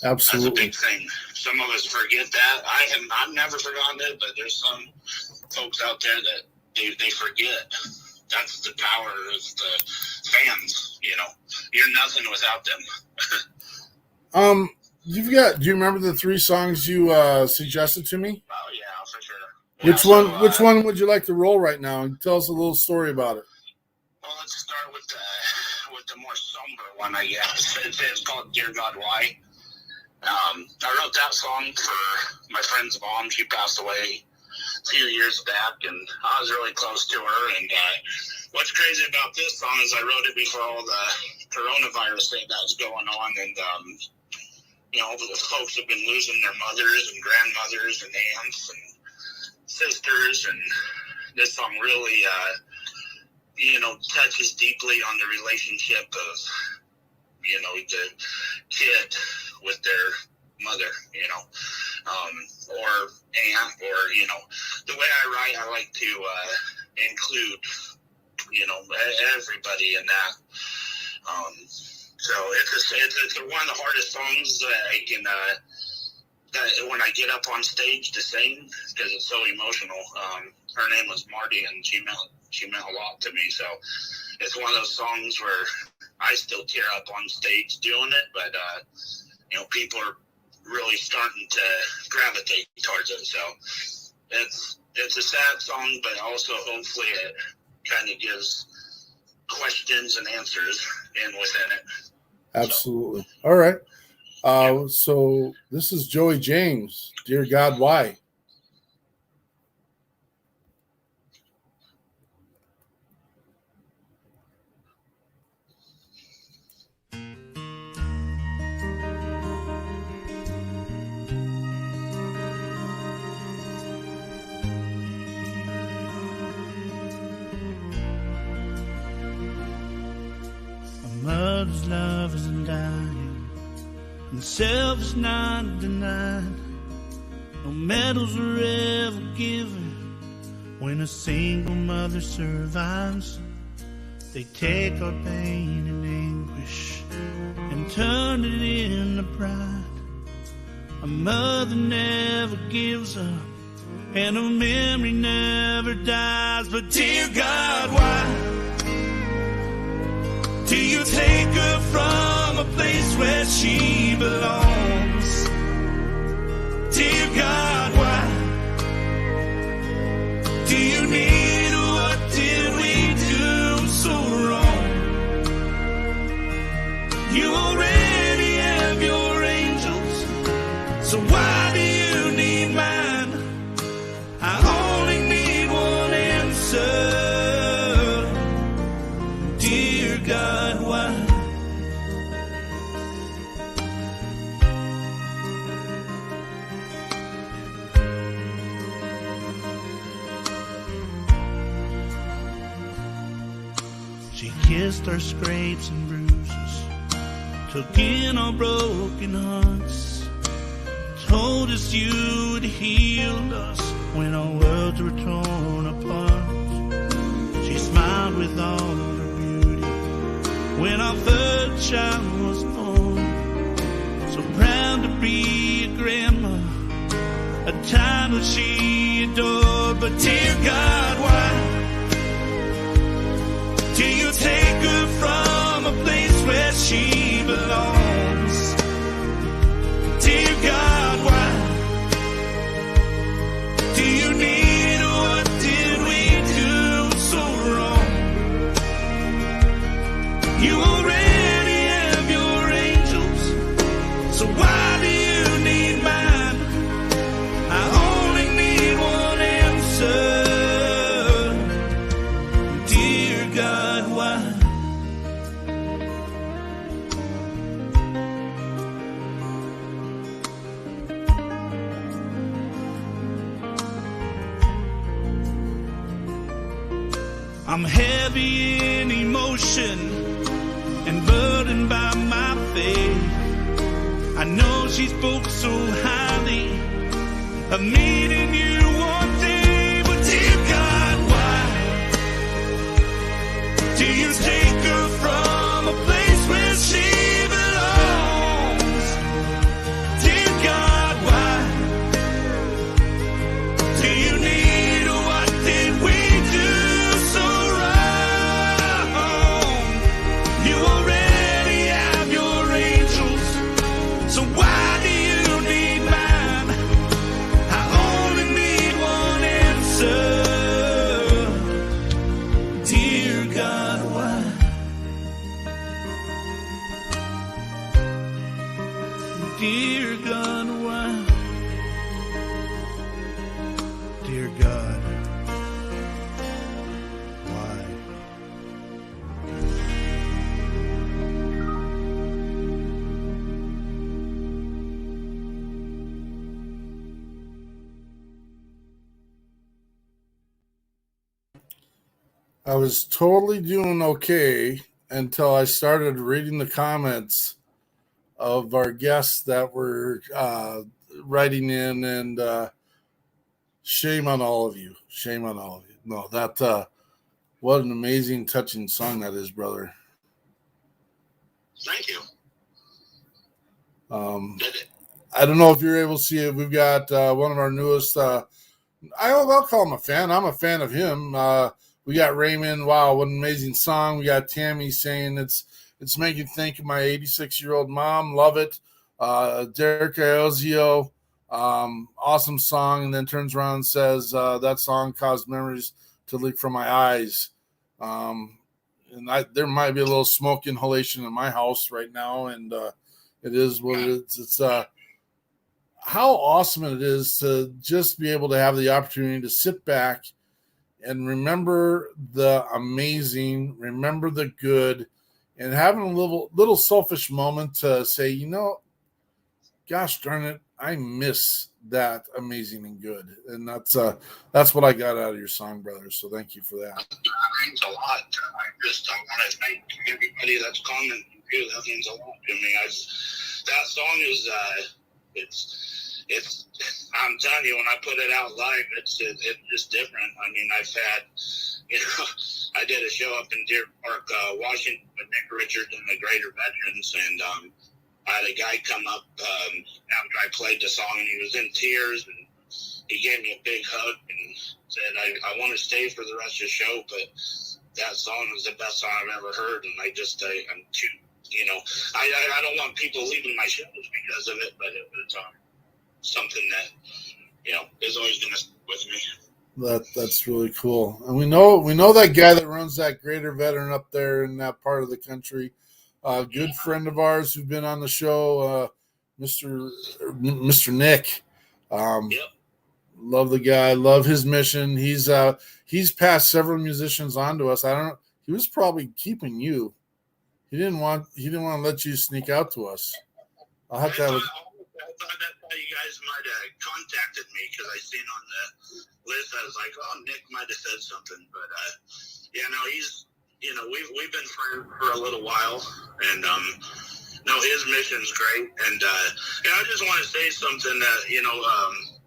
Absolutely. That's a big thing. Some of us forget that. I've never forgotten it, but there's some folks out there that they forget. That's the power of the fans. You're nothing without them. Do you remember the 3 songs you suggested to me? Oh yeah, for sure. Which one would you like to roll right now? And tell us a little story about it. Well, let's start with the more somber one, I guess. It's called "Dear God, Why." I wrote that song for my friend's mom. She passed away a few years back, and I was really close to her. And what's crazy about this song is I wrote it before all the coronavirus thing that was going on, and the folks have been losing their mothers and grandmothers and aunts and sisters, and this song really, touches deeply on the relationship of, the kid with their mother, or aunt, or, the way I write, I like to include, everybody in that. So it's one of the hardest songs that I can, that when I get up on stage to sing, because it's so emotional. Her name was Marty, and she meant a lot to me. So it's one of those songs where I still tear up on stage doing it, but people are really starting to gravitate towards it. So it's a sad song, but also hopefully it kind of gives questions and answers within it. Absolutely. All right. So this is Joey James. Dear God, why? Mother's love isn't dying, and self is not denied. No medals are ever given when a single mother survives. They take our pain and anguish and turn it into pride. A mother never gives up, and her memory never dies. But dear God, why do you take her from a place where she belongs? Dear God, why do you need her? What did we do so wrong? You already have your angels, so why do you need mine? I only need one answer. Dear God, why? She kissed our scrapes and bruises, took in our broken hearts, told us you would heal us when our worlds were torn apart. She smiled with all of her beauty when our first child was born. So proud to be a grandma, a title she adored. But dear God, why do you take her from a place where she belongs? Dear God, why do you need her? What did we do so wrong? You already have your angels, so why do you need mine? I only need one answer. I'm heavy in emotion and burdened by my faith. I know she spoke so highly of meeting you one day, but dear God, why do you take her from a place where she belongs? Dear God, why do you need her? What did we do so wrong? You already have your angels, so why do you need mine? I only need one answer. Dear God, why? Dear God, why? Dear God, why? I was totally doing okay until I started reading the comments of our guests that were writing in, and shame on all of you. Shame on all of you. No, that what an amazing, touching song that is, brother. Thank you. I don't know if you're able to see it. We've got one of our newest. I'll call him a fan. I'm a fan of him. We got Raymond. Wow, what an amazing song. We got Tammy saying it's making me think of my 86-year-old mom. Love it. Derek Iozio, awesome song. And then turns around and says that song caused memories to leak from my eyes. There might be a little smoke inhalation in my house right now, and it is what it is. It's how awesome it is to just be able to have the opportunity to sit back and remember the amazing, remember the good, and having a little selfish moment to say, gosh darn it, I miss that amazing and good. And that's what I got out of your song, brother. So thank you for that. That means a lot. I want to thank everybody that's commenting. That means a lot to me. That song is it's I'm telling you, when I put it out live, it's just different. I mean, I've had, I did a show up in Deer Park, Washington with Nick Richards and the Greater Veterans, and I had a guy come up after I played the song, and he was in tears, and he gave me a big hug and said, I want to stay for the rest of the show, but that song was the best song I've ever heard, and I'm too, I don't want people leaving my shows because of it, but it was something that, is always going to stick with me. That's really cool. And we know that guy that runs that Greater Veteran up there in that part of the country. Good friend of ours who's been on the show, Mr. Nick. Yep. Love the guy. Love his mission. He's passed several musicians on to us. I don't know. He was probably keeping you. He didn't want to let you sneak out to us. I'll have to have. I thought that's how you guys might have contacted me, because I seen on the list, I was like, oh, Nick might have said something, but he's, we've been friends for a little while, and his mission's great, and I just want to say something that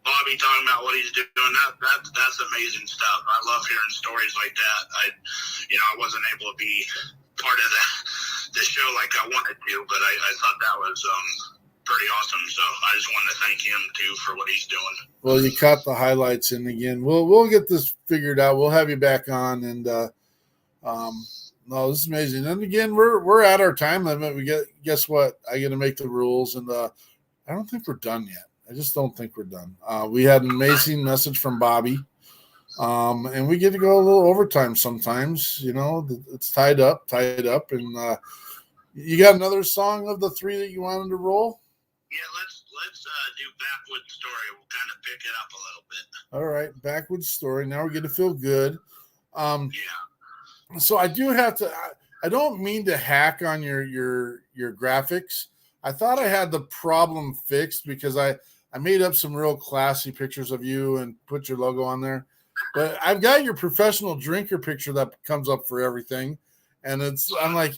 Bobby talking about what he's doing, that's amazing stuff. I love hearing stories like that. I wasn't able to be part of the show like I wanted to, but I thought that was pretty awesome. So I just want to thank him too for what he's doing. Well, you caught the highlights, and again, we'll get this figured out. We'll have you back on, and no, this is amazing. And again, we're at our time limit. Guess what? I got to make the rules, and I don't think we're done yet. I just don't think we're done. We had an amazing message from Bobby, and we get to go a little overtime sometimes. It's tied up, and you got another song of the three that you wanted to roll? Yeah, let's do Backwoods Story. We'll kind of pick it up a little bit. All right, Backwoods Story. Now we're going to feel good. Yeah. So I do have to. I don't mean to hack on your graphics. I thought I had the problem fixed because I made up some real classy pictures of you and put your logo on there. But I've got your professional drinker picture that comes up for everything. And I'm like,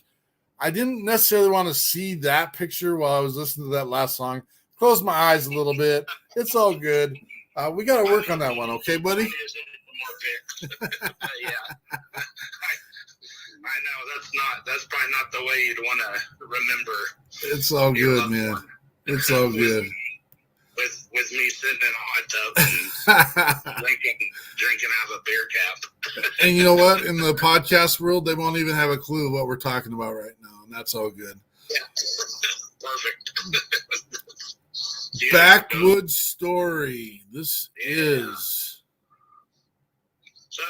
I didn't necessarily want to see that picture while I was listening to that last song. Close my eyes a little bit. It's all good. We got to work on that one. Okay, buddy? Yeah. I know that's probably not the way you'd want to remember. It's all good, man. It's all good. With me sitting in a hot tub and drinking out of a beer cap. And you know what? In the podcast world, they won't even have a clue what we're talking about right now, and that's all good. Yeah, perfect. Backwoods Story. This is. So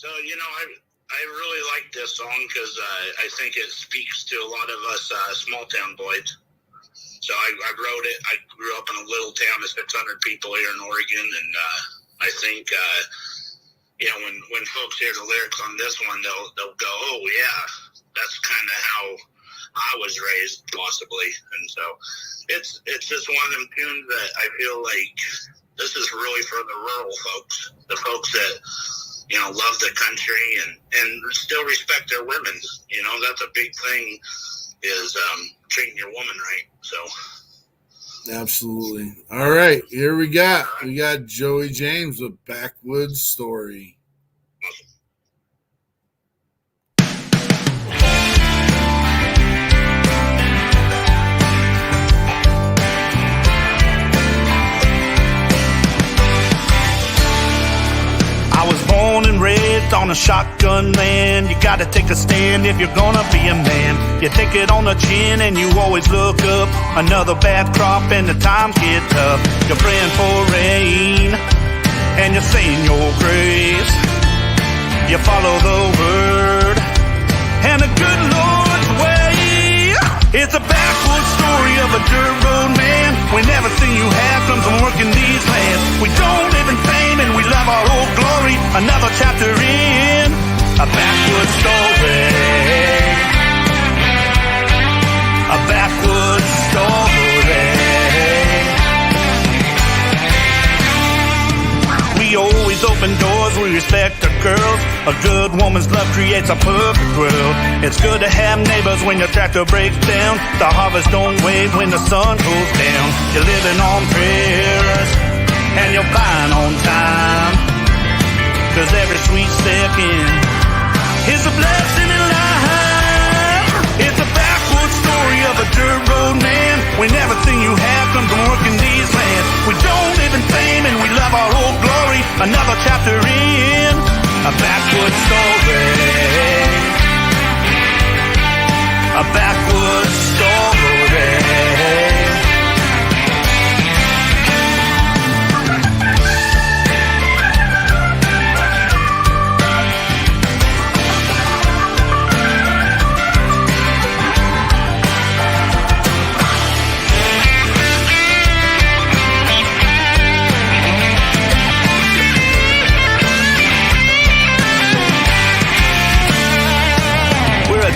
I really like this song because I think it speaks to a lot of us small town boys. So I wrote it. I grew up in a little town of 600 people here in Oregon, and I think when folks hear the lyrics on this one, they'll go, "Oh yeah, that's kind of how I was raised, possibly." And so it's just one of them tunes that I feel like this is really for the rural folks, the folks that love the country and still respect their women. That's a big thing, is treating your woman right. So absolutely. All right, here we got Joey James with Backwoods Story. I was born and raised on a shotgun land. You gotta take a stand if you're gonna be a man. You take it on the chin and you always look up. Another bad crop and the times get tough. You're praying for rain and you're saying your grace. You follow the word and the good Lord's way. It's a backwoods story of a dirt road man. When everything you have comes from working these lands. We don't live in fame and we love our old glory. Another chapter in a backwoods story. A backwoods story. We always open doors, we respect the girls. A good woman's love creates a perfect world. It's good to have neighbors when your tractor breaks down. The harvest don't wait when the sun goes down. You're living on prayers and you're buying on time. 'Cause every sweet second is a blessing in life. It's a backwoods story of a dirt road man. When everything you have comes from working these lands. We don't live in fame and we love our old glory. Another chapter in a backwoods story. A backwoods story.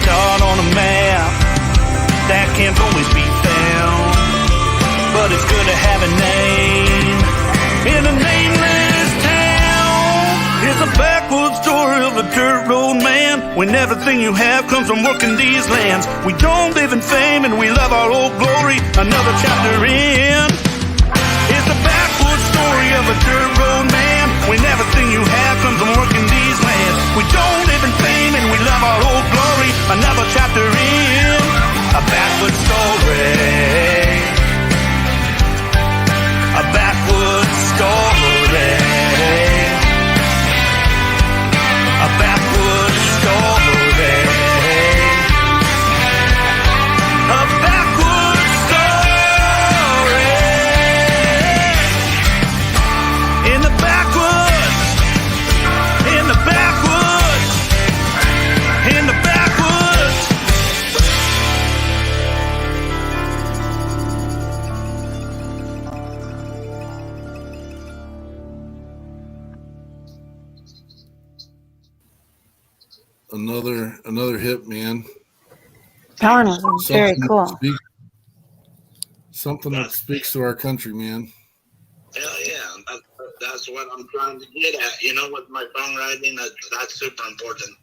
Dot on a map that can't always be found, but it's good to have a name in a nameless town. It's a backwoods story of a dirt road man. When everything you have comes from working these lands. We don't live in fame and we love our old glory. Another chapter in. It's a backwoods story of a dirt road man. When everything you have comes from working these lands. We don't live in fame and we love our old glory. Another chapter in a backwoods story. A backwoods story. A backwoods story. A backwoods story. In the backwoods. In the backwoods. In the backwoods. Another hit, man. That one was very cool. Something that speaks to our country, man. Hell yeah. that's what I'm trying to get at. With my songwriting, that's super important.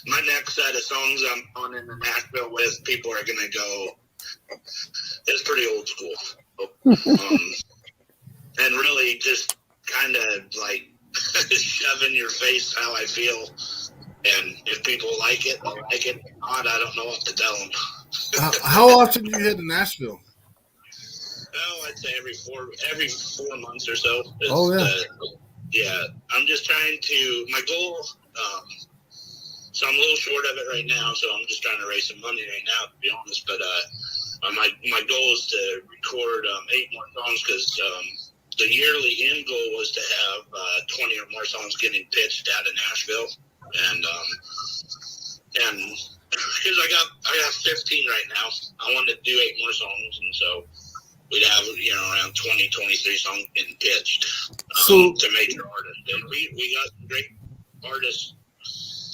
My next set of songs I'm on in the Nashville with, people are gonna go, it's pretty old school, and really just kind of like shove in your face how I feel. And if people like it, they like it. If not, I don't know what to tell them. How often do you head to Nashville? Oh, I'd say every 4 months or so. Oh, yeah. Yeah, I'm just trying to, my goal, so I'm a little short of it right now, so I'm just trying to raise some money right now, to be honest. But my goal is to record 8 more songs, because the yearly end goal was to have 20 or more songs getting pitched out of Nashville. And because I got 15 right now, I wanted to do 8 more songs, and so we'd have around 20, 23 songs getting pitched to major artists. And we got some great artists.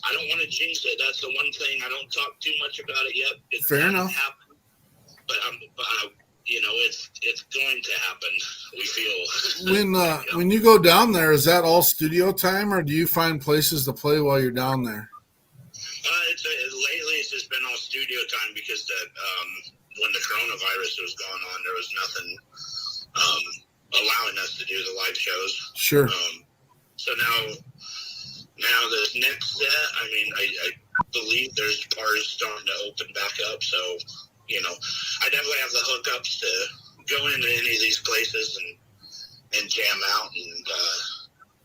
I don't want to jinx it. That's the one thing. I don't talk too much about it yet. It Fair enough. Happen, but it's going to happen. We feel. When you go down there, is that all studio time, or do you find places to play while you're down there? Lately it's just been all studio time, because when the coronavirus was going on, there was nothing allowing us to do the live shows. Sure. So now this next set, I believe there's bars starting to open back up. So, I definitely have the hookups to go into any of these places and jam out. And,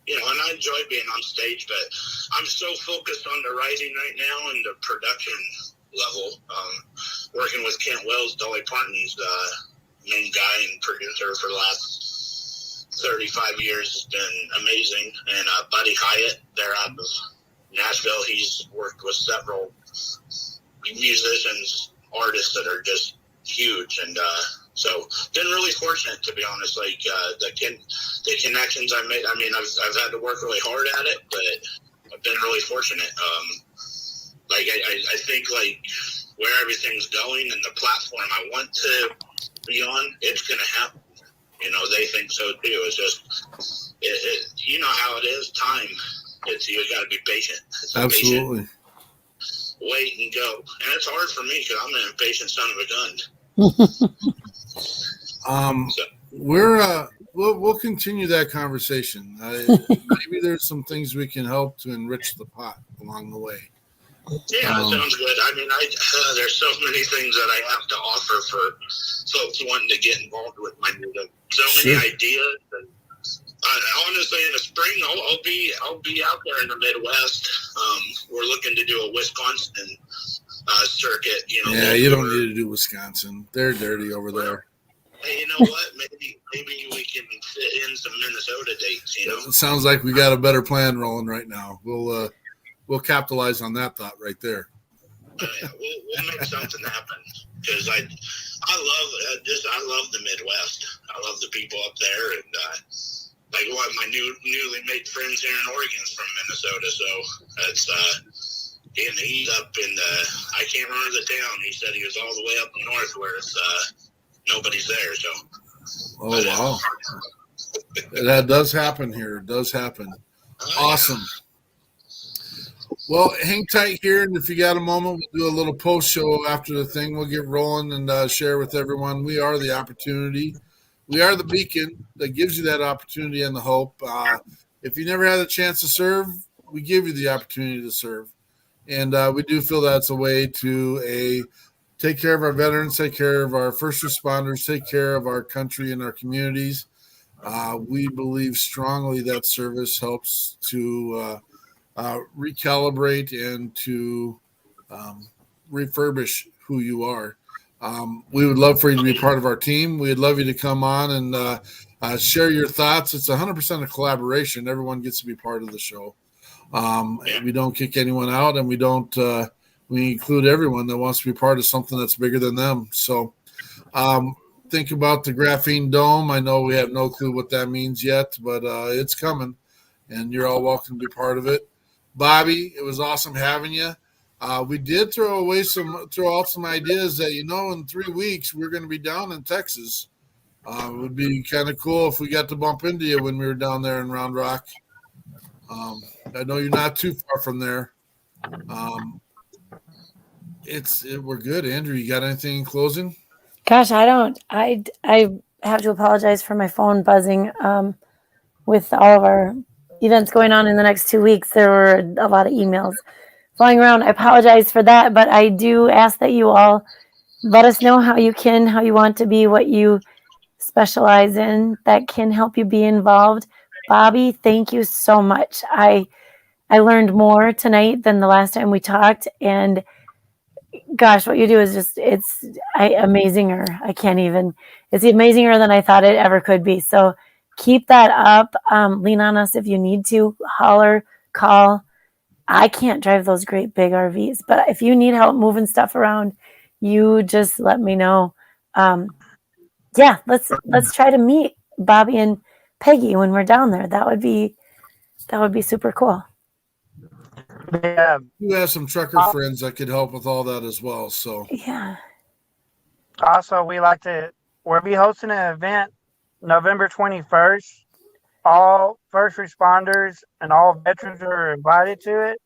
and I enjoy being on stage, but I'm so focused on the writing right now and the production level. Working with Kent Wells, Dolly Parton's main guy and producer for the last 35 years, has been amazing. And Buddy Hyatt, they're out of Nashville. He's worked with several musicians, artists that are just huge. And so been really fortunate, to be honest. Like the connections I made. I've had to work really hard at it, but I've been really fortunate. I think where everything's going and the platform I want to be on, it's going to happen. They think so too. It's just, you know how it is. Time. You got to be patient. It's Absolutely. Patient. Wait and go, and it's hard for me because I'm an impatient son of a gun. We'll continue that conversation. Maybe there's some things we can help to enrich the pot along the way. Yeah, that sounds good. There's so many things that I have to offer for folks wanting to get involved with my music. So many ideas. And honestly, in the spring, I'll be out there in the Midwest. We're looking to do a Wisconsin circuit. Yeah, you don't need to do Wisconsin. They're dirty over there. Hey, you know what? Maybe we can fit in some Minnesota dates. It sounds like we got a better plan rolling right now. We'll capitalize on that thought right there. We'll make something happen, because I love the Midwest. I love the people up there, and my newly made friends here in Oregon is from Minnesota, so it's he's up in I can't remember the town. He said he was all the way up north where it's nobody's there. So. Wow. That does happen here. It does happen. Awesome. Well, hang tight here, and if you got a moment, we'll do a little post show after the thing. We'll get rolling and share with everyone. We are the opportunity. We are the beacon that gives you that opportunity and the hope. If you never had a chance to serve, we give you the opportunity to serve. And we do feel that's a way to take care of our veterans, take care of our first responders, take care of our country and our communities. We believe strongly that service helps to recalibrate and to refurbish who you are. We would love for you to be part of our team. We'd love you to come on and share your thoughts. It's 100% a collaboration. Everyone gets to be part of the show. We don't kick anyone out, and we include everyone that wants to be part of something that's bigger than them. So think about the graphene dome. I know we have no clue what that means yet, but it's coming, and you're all welcome to be part of it. Bobby, it was awesome having you. We did throw out some ideas that, in 3 weeks we're going to be down in Texas. It would be kind of cool if we got to bump into you when we were down there in Round Rock. I know you're not too far from there. We're good. Andrew, you got anything in closing? Gosh, I don't. I have to apologize for my phone buzzing. With all of our events going on in the next 2 weeks, there were a lot of emails flying around. I apologize for that, but I do ask that you all let us know how you want to be, what you specialize in that can help you be involved. Bobby, thank you so much. I learned more tonight than the last time we talked, and gosh, what you do is just amazinger. I can't even. It's amazinger than I thought it ever could be. So keep that up. Lean on us if you need to. Holler, call. I can't drive those great big RVs, but if you need help moving stuff around, you just let me know. Yeah, let's try to meet Bobby and Peggy when we're down there. That would be super cool. Yeah. You have some trucker friends that could help with all that as well. So yeah. Also, we'll be hosting an event November 21st. All first responders and all veterans are invited to it.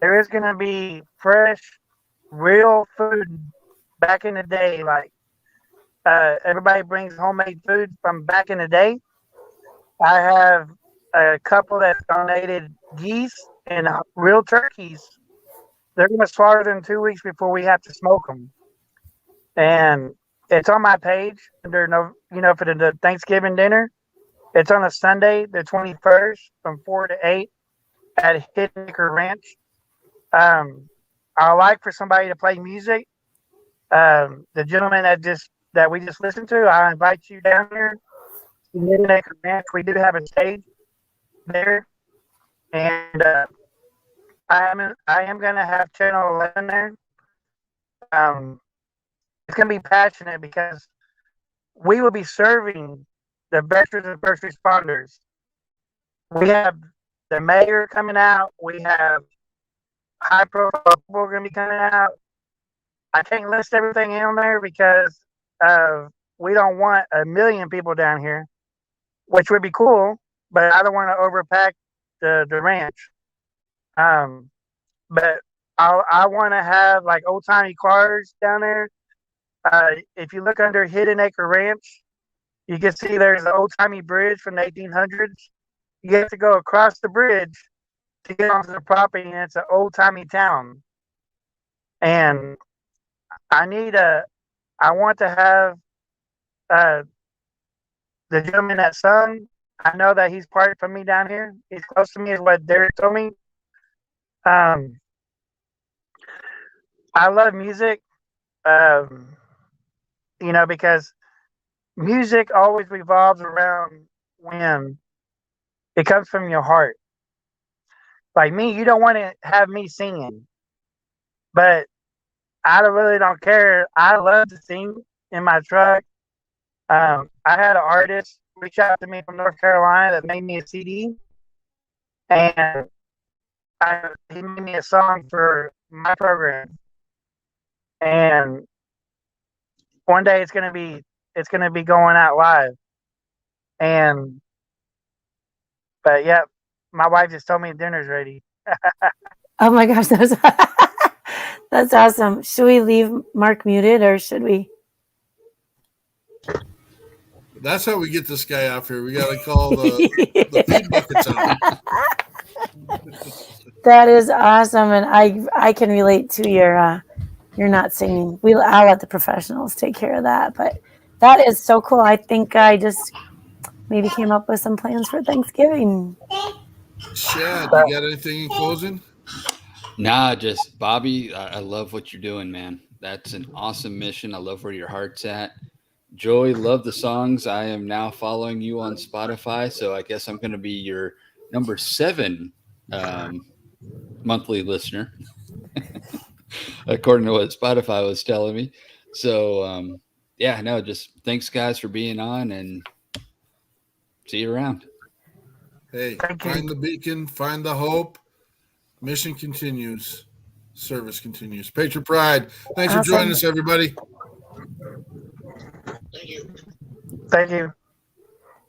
There is going to be fresh, real food back in the day. Like everybody brings homemade food from back in the day. I have a couple that donated geese and real turkeys. They're going to slaughter them 2 weeks before we have to smoke them. And it's on my page under for the Thanksgiving dinner. It's on a Sunday, the 21st, from 4 to 8 at Hidden Acre Ranch. I like for somebody to play music. The gentleman that we just listened to, I invite you down here to Hidden Acre Ranch. We do have a stage there, and I am going to have Channel 11 there. It's going to be passionate because we will be serving the veterans and first responders. We have the mayor coming out. We have high profile people going to be coming out. I can't list everything in there because we don't want 1 million people down here, which would be cool, but I don't want to overpack the ranch. But I want to have like old timey cars down there. If you look under Hidden Acre Ranch, you can see there's an old timey bridge from the 1800s. You have to go across the bridge to get onto the property, and it's an old timey town. And I want to have the gentleman that sung. I know that he's parted from me down here. He's close to me, is what Derek told me. I love music, because music always revolves around when it comes from your heart. Like me, you don't want to have me singing, but I really don't care. I love to sing in my truck. I had an artist reach out to me from North Carolina that made me a CD, and he made me a song for my program. And one day it's gonna be going out live. But yeah, my wife just told me dinner's ready. Oh my gosh, that's awesome. Should we leave Mark muted or should we? that's how we get this guy off here. We got to call the feed buckets out. That is awesome, and I can relate to your not singing. I'll let the professionals take care of that, but that is so cool. I think I just maybe came up with some plans for Thanksgiving. Shad, you got anything in closing? Nah, just Bobby, I love what you're doing, man. That's an awesome mission. I love where your heart's at. Joey, love the songs. I am now following you on Spotify, so I guess I'm going to be your number 7 monthly listener, according to what Spotify was telling me. So, just thanks, guys, for being on, and see you around. Hey, find the beacon, find the hope. Mission continues. Service continues. Patriot Pride. Thanks for joining us, everybody. Thank you.